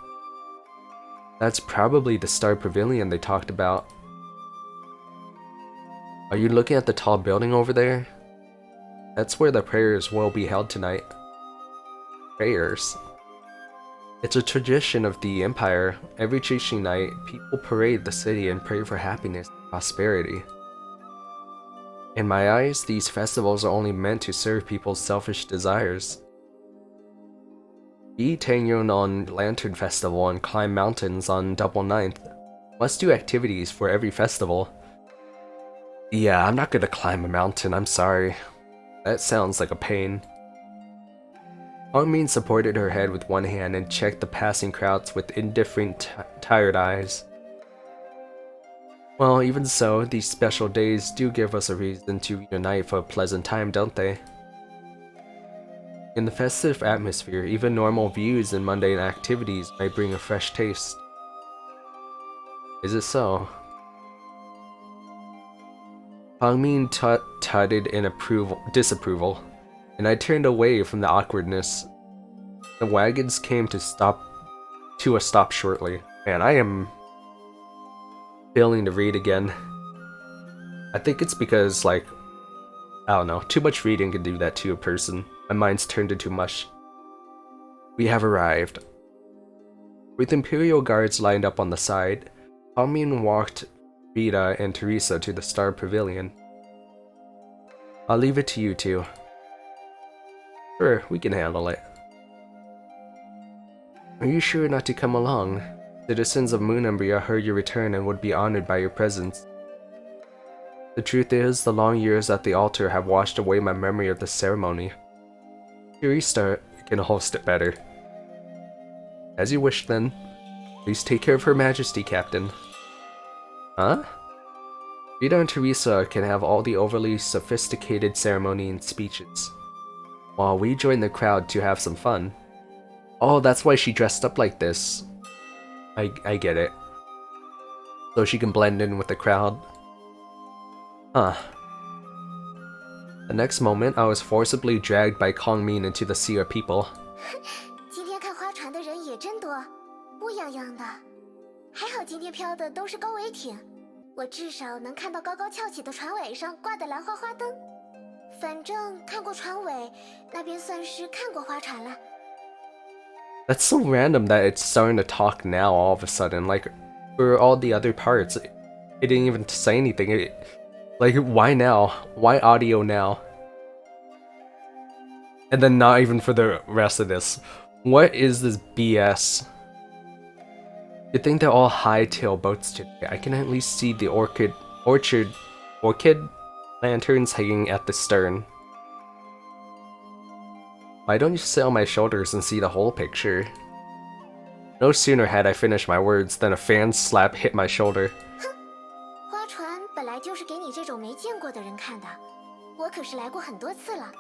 That's probably the Star Pavilion they talked about. Are you looking at the tall building over there? That's where the prayers will be held tonight. Prayers? It's a tradition of the Empire. Every Chishi night, people parade the city and pray for happiness and prosperity. In my eyes, these festivals are only meant to serve people's selfish desires. Be Tangyun on Lantern Festival and climb mountains on Double Ninth. Must do activities for every festival. Yeah, I'm not gonna climb a mountain, I'm sorry. That sounds like a pain. Hongmin supported her head with one hand and checked the passing crowds with indifferent, tired eyes. Well, even so, these special days do give us a reason to unite for a pleasant time, don't they? In the festive atmosphere, even normal views and mundane activities may bring a fresh taste. Is it so? Hongmin tutted in disapproval, and I turned away from the awkwardness. The wagons came to a stop shortly. Man, I am failing to read again. I think it's because, like, I don't know, too much reading can do that to a person. My mind's turned into mush. We have arrived. With Imperial guards lined up on the side, Hongmin walked Rita and Teresa to the Star Pavilion. I'll leave it to you two. Sure, we can handle it. Are you sure not to come along? Citizens of Moon Embria heard your return and would be honored by your presence. The truth is, the long years at the altar have washed away my memory of the ceremony. Teresa can host it better. As you wish then. Please take care of Her Majesty, Captain. Huh? Rita and Teresa can have all the overly sophisticated ceremony and speeches, while we join the crowd to have some fun. Oh, that's why she dressed up like this. I get it. So she can blend in with the crowd. Huh. The next moment, I was forcibly dragged by Kongmin into the sea of people. 今天看划船的人也真多，乌泱泱的。还好今天飘的都是高桅艇，我至少能看到高高翘起的船尾上挂的兰花花灯。反正看过船尾，那边算是看过划船了。 That's so random that it's starting to talk now all of a sudden. Like, for all the other parts, it didn't even say anything. Like, why now? Why audio now? And then not even for the rest of this. What is this BS? You'd think they're all hightail boats today. I can at least see the orchid lanterns hanging at the stern. Why don't you sit on my shoulders and see the whole picture? No sooner had I finished my words than a fan slap hit my shoulder. 划船本来就是给你这种没见过的人看的，我可是来过很多次了。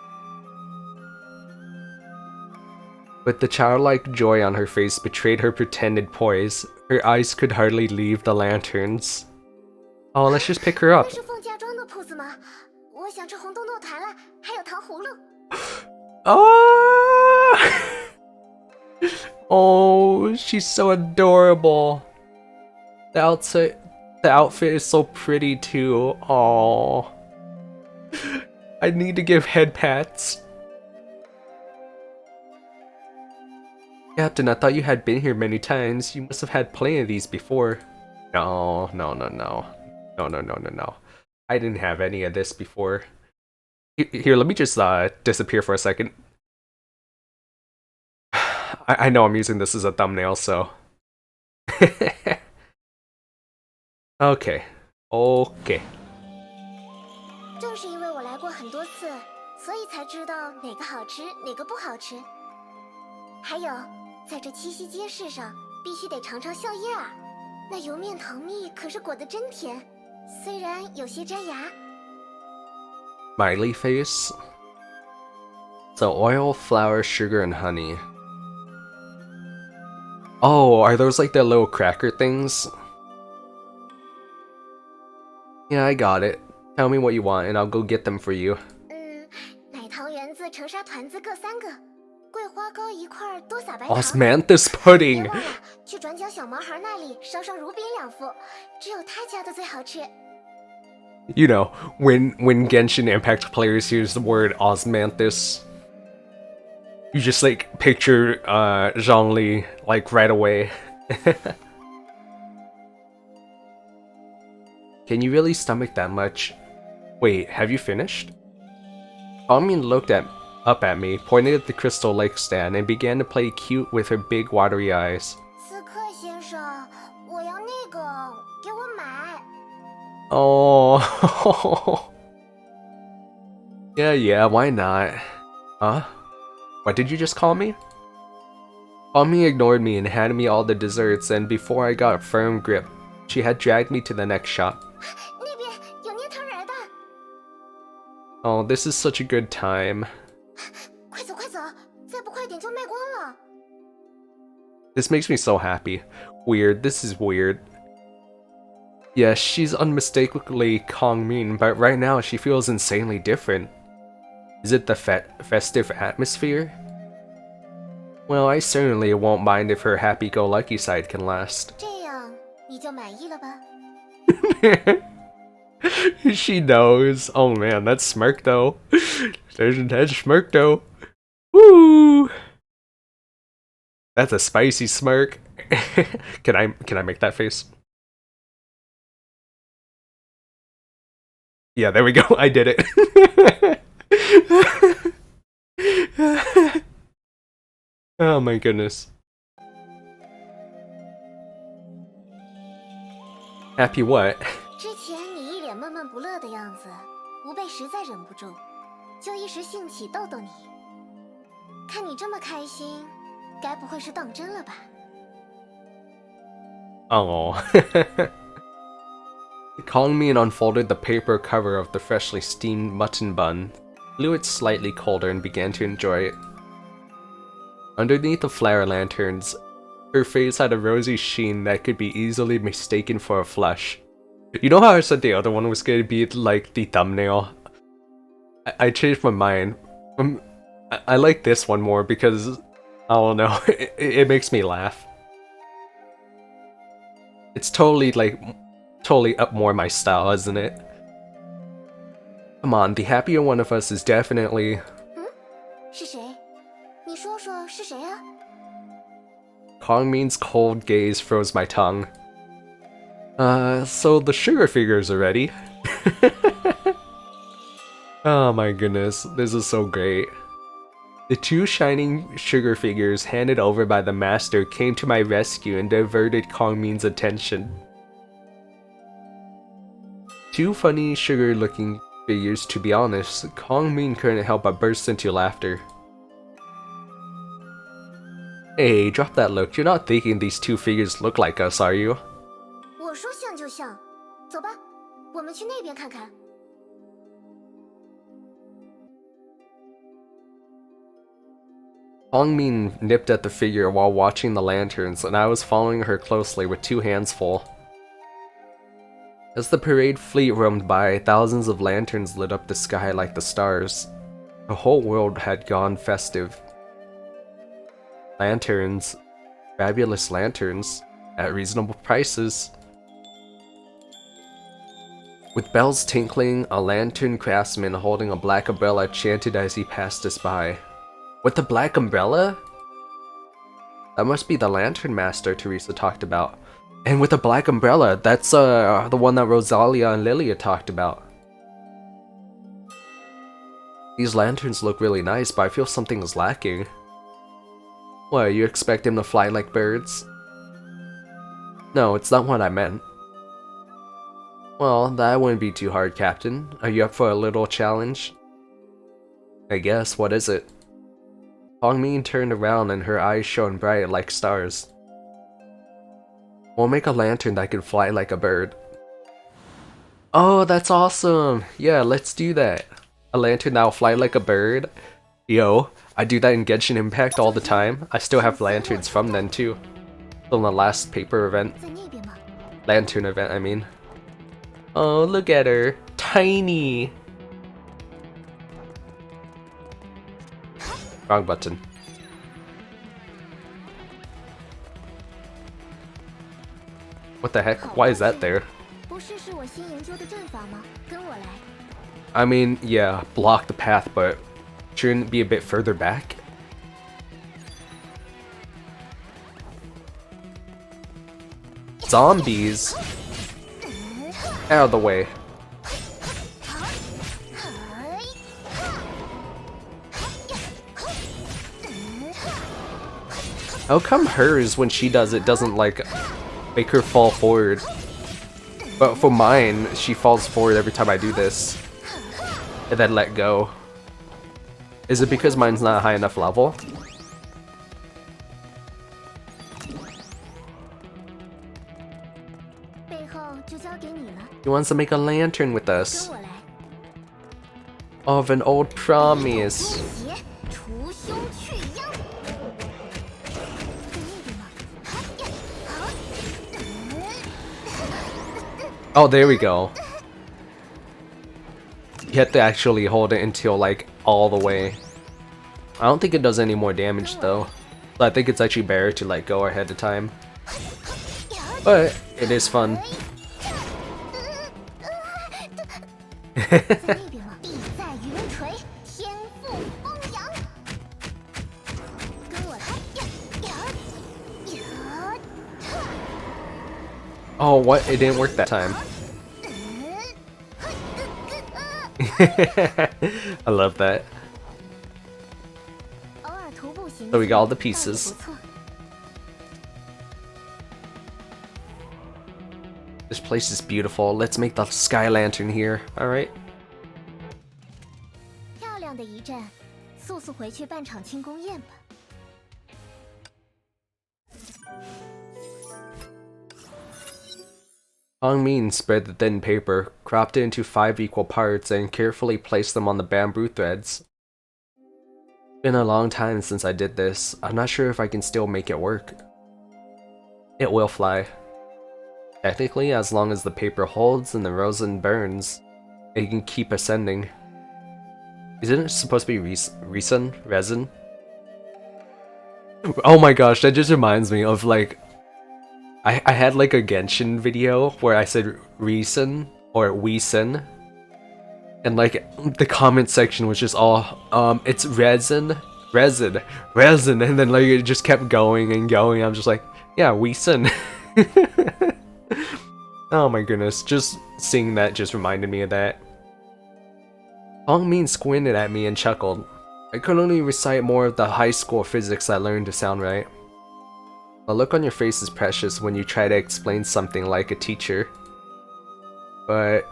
But the childlike joy on her face betrayed her pretended poise. Her eyes could hardly leave the lanterns. Oh, let's just pick her up. 那是凤家庄的铺子吗？我想吃红豆糯团了，还有糖葫芦。 Oh! Oh, she's so adorable. The outfit is so pretty too. Oh, I need to give head pats. Captain, I thought you had been here many times. You must have had plenty of these before. No. I didn't have any of this before. Here, let me just disappear for a second. I know I'm using this as a thumbnail, so. Okay. Okay. 正是因为我来过很多次，所以才知道哪个好吃，哪个不好吃。还有，在这七夕街市上，必须得尝尝笑叶儿，那油面糖蜜可是裹得真甜，虽然有些粘牙。Smiley face. So oil, flour, sugar, and honey. Oh, are those like the little cracker things? Yeah, I got it. Tell me what you want, and I'll go get them for you. 奶糖圆子、橙沙团子各3个，桂花糕1块，多撒白糖。Osmanthus pudding. 别忘了去转角小毛孩那里烧烧乳饼2副，只有他家的最好吃。You know, when Genshin Impact players use the word osmanthus, you just like picture Zhongli like right away. Can you really stomach that much? Wait, have you finished? Almin looked up at me, pointed at the crystal lake stand, and began to play cute with her big watery eyes. 刺客先生，我要那个，给我买。Oh. Yeah, why not? Huh? What did you just call me? Almi ignored me and handed me all the desserts, and before I got a firm grip, she had dragged me to the next shop. 那边有捏糖人的。Oh, this is such a good time. 快走快走，再不快点就卖光了。This makes me so happy. Weird, this is weird. Yes, she's unmistakably Kongmin, but right now she feels insanely different. Is it the festive atmosphere? Well, I certainly won't mind if her happy-go-lucky side can last. 这样你就满意了吧？ She knows. Oh man, that smirk though. There's that smirk though. Woo! That's a spicy smirk. Can I make that face? Yeah, there we go. I did it. Oh my goodness. Happy what? 之前你一脸闷闷不乐的样子，吾辈实在忍不住，就一时兴起逗逗你。看你这么开心，该不会是当真了吧？ Oh. Kongmin unfolded the paper cover of the freshly steamed mutton bun, blew it slightly colder, and began to enjoy it. Underneath the flare lanterns, her face had a rosy sheen that could be easily mistaken for a flush. You know how I said the other one was going to be like the thumbnail? I changed my mind. I like this one more because, I don't know, it makes me laugh. It's totally up more my style, isn't it? Come on, the happier one of us is definitely... 是谁？你说说是谁啊？ Kongmin's cold gaze froze my tongue. So the sugar figures are ready. Oh my goodness, this is so great. The 2 shining sugar figures handed over by the master came to my rescue and diverted Kongmin's attention. 2 funny sugar-looking figures, to be honest. Kongmin couldn't help but burst into laughter. Hey, drop that look. You're not thinking these 2 figures look like us, are you? 我说像就像，走吧，我们去那边看看。 Hongmin nipped at the figure while watching the lanterns, and I was following her closely with 2 hands full. As the parade fleet roamed by, thousands of lanterns lit up the sky like the stars. The whole world had gone festive. Lanterns, fabulous lanterns, at reasonable prices. With bells tinkling, a lantern craftsman holding a black umbrella chanted as he passed us by. With the black umbrella? That must be the lantern master Teresa talked about. And with the black umbrella, that's the one that Rosalia and Lilia talked about. These lanterns look really nice, but I feel something is lacking. What, you expect them to fly like birds? No, it's not what I meant. Well, that wouldn't be too hard, Captain. Are you up for a little challenge? I guess, what is it? Hongmin turned around and her eyes shone bright like stars. We'll make a lantern that can fly like a bird. Oh, that's awesome! Yeah, let's do that. A lantern that'll fly like a bird? Yo, I do that in Genshin Impact all the time. I still have lanterns from then too. From the last paper event. Lantern event, I mean. Oh, look at her. Tiny! Wrong button. What the heck? Why is that there? I mean, yeah, block the path, but shouldn't it be a bit further back? Zombies! Out of the way. How come hers, when she does it, doesn't, like, make her fall forward? But for mine, she falls forward every time I do this. And then let go. Is it because mine's not a high enough level? He wants to make a lantern with us. Of an old promise. Oh, there we go. You have to actually hold it until, like, all the way. I don't think it does any more damage, though. So I think it's actually better to let go ahead of time. But it is fun. Oh, what? It didn't work that time. I love that. So we got all the pieces. This place is beautiful. Let's make the sky lantern here. Alright. Hongmin spread the thin paper, cropped it into 5 equal parts, and carefully placed them on the bamboo threads. It's been a long time since I did this. I'm not sure if I can still make it work. It will fly. Technically, as long as the paper holds and the resin burns, it can keep ascending. Isn't it supposed to be resin? Resin? Oh my gosh, that just reminds me of, like, I had like a Genshin video where I said reason or weesin, and like the comment section was just all it's resin, and then like it just kept going and going. I'm just like, yeah, weesin. Oh my goodness, just seeing that just reminded me of that. Hongmin squinted at me and chuckled. I could only recite more of the high school physics I learned to sound right. The look on your face is precious when you try to explain something like a teacher. But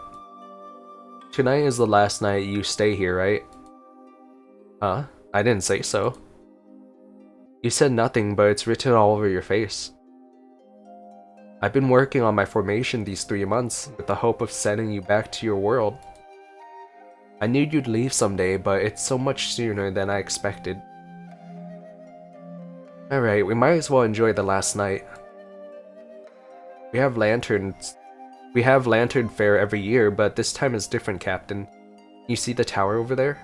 tonight is the last night you stay here, right? Huh? I didn't say so. You said nothing, but it's written all over your face. I've been working on my formation these 3 months with the hope of sending you back to your world. I knew you'd leave someday, but it's so much sooner than I expected. Alright, we might as well enjoy the last night. We have lanterns. We have lantern fair every year, but this time is different, Captain. You see the tower over there?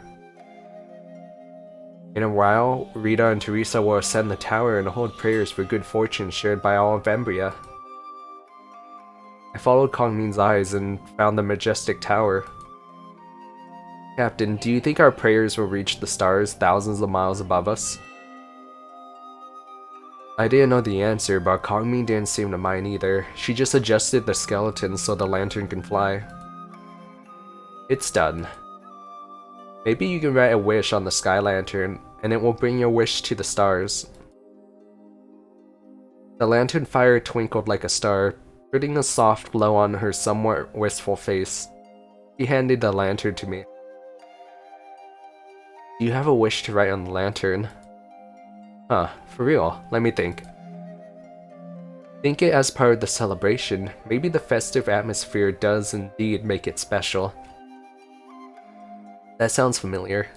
In a while, Rita and Teresa will ascend the tower and hold prayers for good fortune shared by all of Vembria. I followed Kongmin's eyes and found the majestic tower. Captain, do you think our prayers will reach the stars thousands of miles above us? I didn't know the answer, but Kongmin didn't seem to mind either. She just adjusted the skeleton so the lantern can fly. It's done. Maybe you can write a wish on the sky lantern, and it will bring your wish to the stars. The lantern fire twinkled like a star, putting a soft glow on her somewhat wistful face. She handed the lantern to me. Do you have a wish to write on the lantern? Huh, for real, let me think. Think it as part of the celebration. Maybe the festive atmosphere does indeed make it special. That sounds familiar.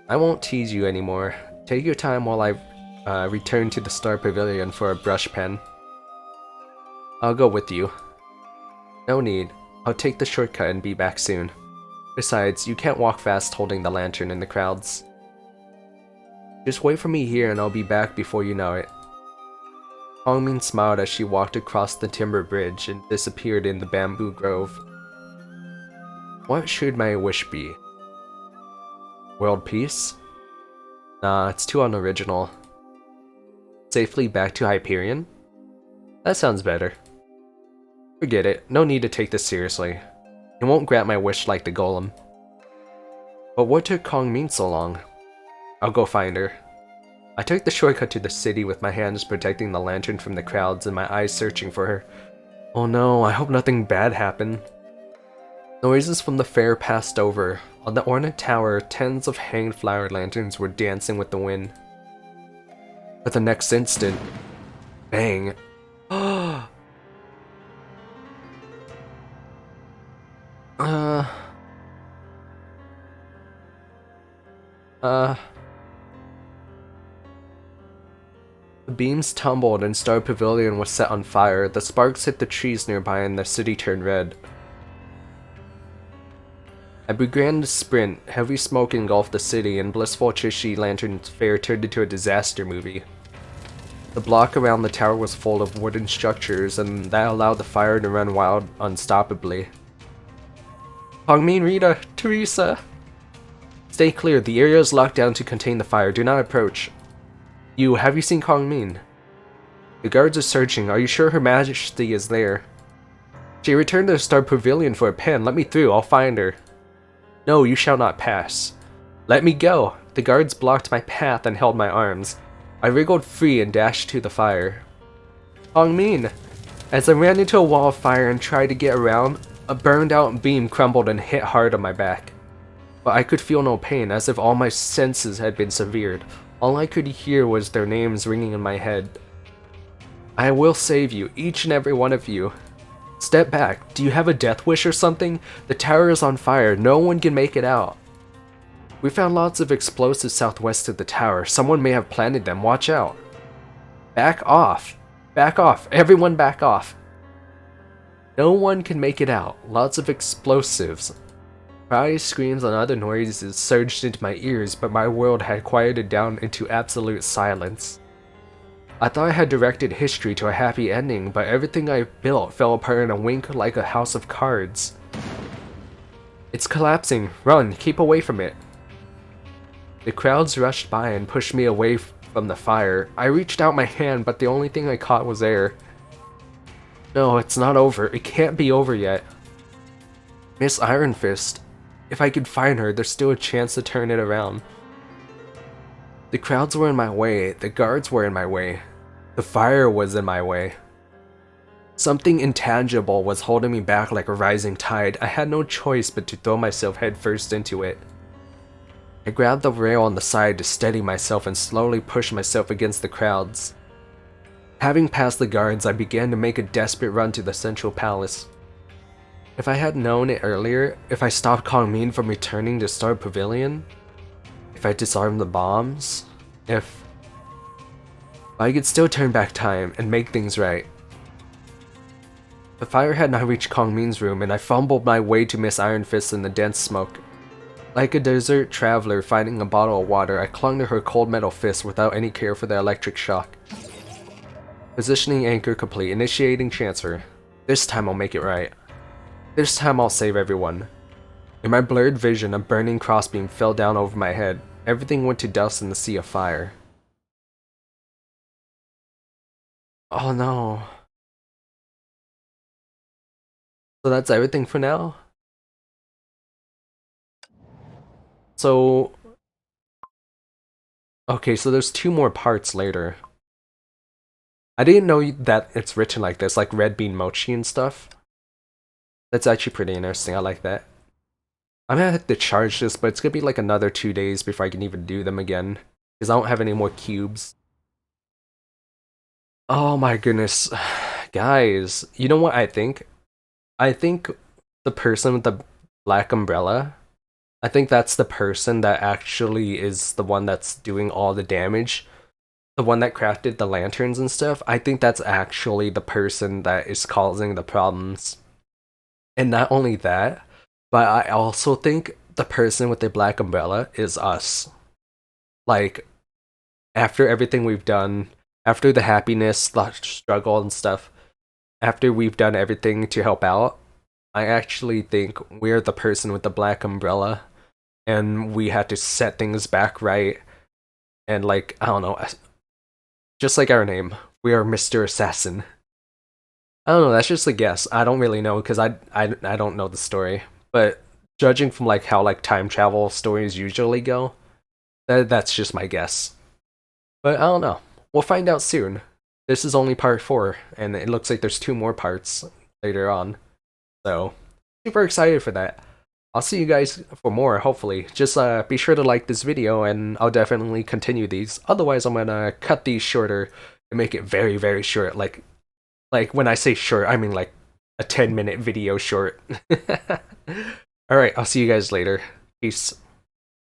I won't tease you anymore. Take your time while I return to the Star Pavilion for a brush pen. I'll go with you. No need. I'll take the shortcut and be back soon. Besides, you can't walk fast holding the lantern in the crowds. Just wait for me here and I'll be back before you know it. Hongmin smiled as she walked across the timber bridge and disappeared in the bamboo grove. What should my wish be? World peace? Nah, it's too unoriginal. Safely back to Hyperion? That sounds better. Forget it, no need to take this seriously. It won't grant my wish like the golem. But what took Hongmin so long? I'll go find her. I took the shortcut to the city with my hands protecting the lantern from the crowds and my eyes searching for her. Oh no, I hope nothing bad happened. Noises from the fair passed over. On the ornate tower, tens of hanged flower lanterns were dancing with the wind. But the next instant, bang. The beams tumbled and Star Pavilion was set on fire. The sparks hit the trees nearby and the city turned red. I began to sprint. Heavy smoke engulfed the city and blissful Chishi Lantern's fair turned into a disaster movie. The block around the tower was full of wooden structures and that allowed the fire to run wild unstoppably. Hongmin, Rita, Teresa! Stay clear, the area is locked down to contain the fire. Do not approach. Have you seen Hongmin? The guards are searching. Are you sure Her Majesty is there? She returned to the Star Pavilion for a pen. Let me through, I'll find her. No, you shall not pass. Let me go. The guards blocked my path and held my arms. I wriggled free and dashed to the fire. Hongmin! As I ran into a wall of fire and tried to get around, a burned out beam crumbled and hit hard on my back. But I could feel no pain, as if all my senses had been severed. All I could hear was their names ringing in my head. I will save you, each and every one of you. Step back. Do you have a death wish or something? The tower is on fire. No one can make it out. We found lots of explosives southwest of the tower. Someone may have planted them. Watch out. Back off. Back off. Everyone back off. No one can make it out. Lots of explosives. Cries, screams, and other noises surged into my ears, but my world had quieted down into absolute silence. I thought I had directed history to a happy ending, but everything I built fell apart in a wink like a house of cards. It's collapsing. Run, keep away from it. The crowds rushed by and pushed me away from the fire. I reached out my hand, but the only thing I caught was air. No, it's not over. It can't be over yet. Miss Iron Fist. If I could find her, there's still a chance to turn it around. The crowds were in my way, the guards were in my way, the fire was in my way. Something intangible was holding me back like a rising tide. I had no choice but to throw myself headfirst into it. I grabbed the rail on the side to steady myself and slowly pushed myself against the crowds. Having passed the guards, I began to make a desperate run to the central palace. If I had known it earlier, if I stopped Hongmin from returning to Star Pavilion, if I disarmed the bombs, if I could still turn back time and make things right. The fire had now reached Hongmin's room and I fumbled my way to Miss Iron Fist in the dense smoke. Like a desert traveler finding a bottle of water, I clung to her cold metal fist without any care for the electric shock. Positioning anchor complete, initiating transfer. This time I'll make it right. This time I'll save everyone. In my blurred vision, a burning crossbeam fell down over my head. Everything went to dust in the sea of fire. Oh no. So that's everything for now? So, okay, so there's 2 more parts later. I didn't know that it's written like this, like red bean mochi and stuff. That's actually pretty interesting. I like that. I'm gonna have to charge this, but it's gonna be like another 2 days before I can even do them again. Because I don't have any more cubes. Oh my goodness. Guys, you know what I think? I think the person with the black umbrella, I think that's the person that actually is the one that's doing all the damage. The one that crafted the lanterns and stuff. I think that's actually the person that is causing the problems. And not only that, but I also think the person with the black umbrella is us. Like, after everything we've done, after the happiness, the struggle, and stuff, after we've done everything to help out, I actually think we're the person with the black umbrella, and we had to set things back right. And, like, I don't know, just like our name, we are Mr. Assassin. I don't know, that's just a guess. I don't really know because I don't know the story. But judging from like how like time travel stories usually go, that's just my guess. But I don't know. We'll find out soon. This is only part 4, and it looks like there's 2 more parts later on. So, super excited for that. I'll see you guys for more, hopefully. Just be sure to like this video, and I'll definitely continue these. Otherwise, I'm gonna cut these shorter and make it very, very short. Like when I say short, I mean like a 10-minute video short. Alright, I'll see you guys later. Peace.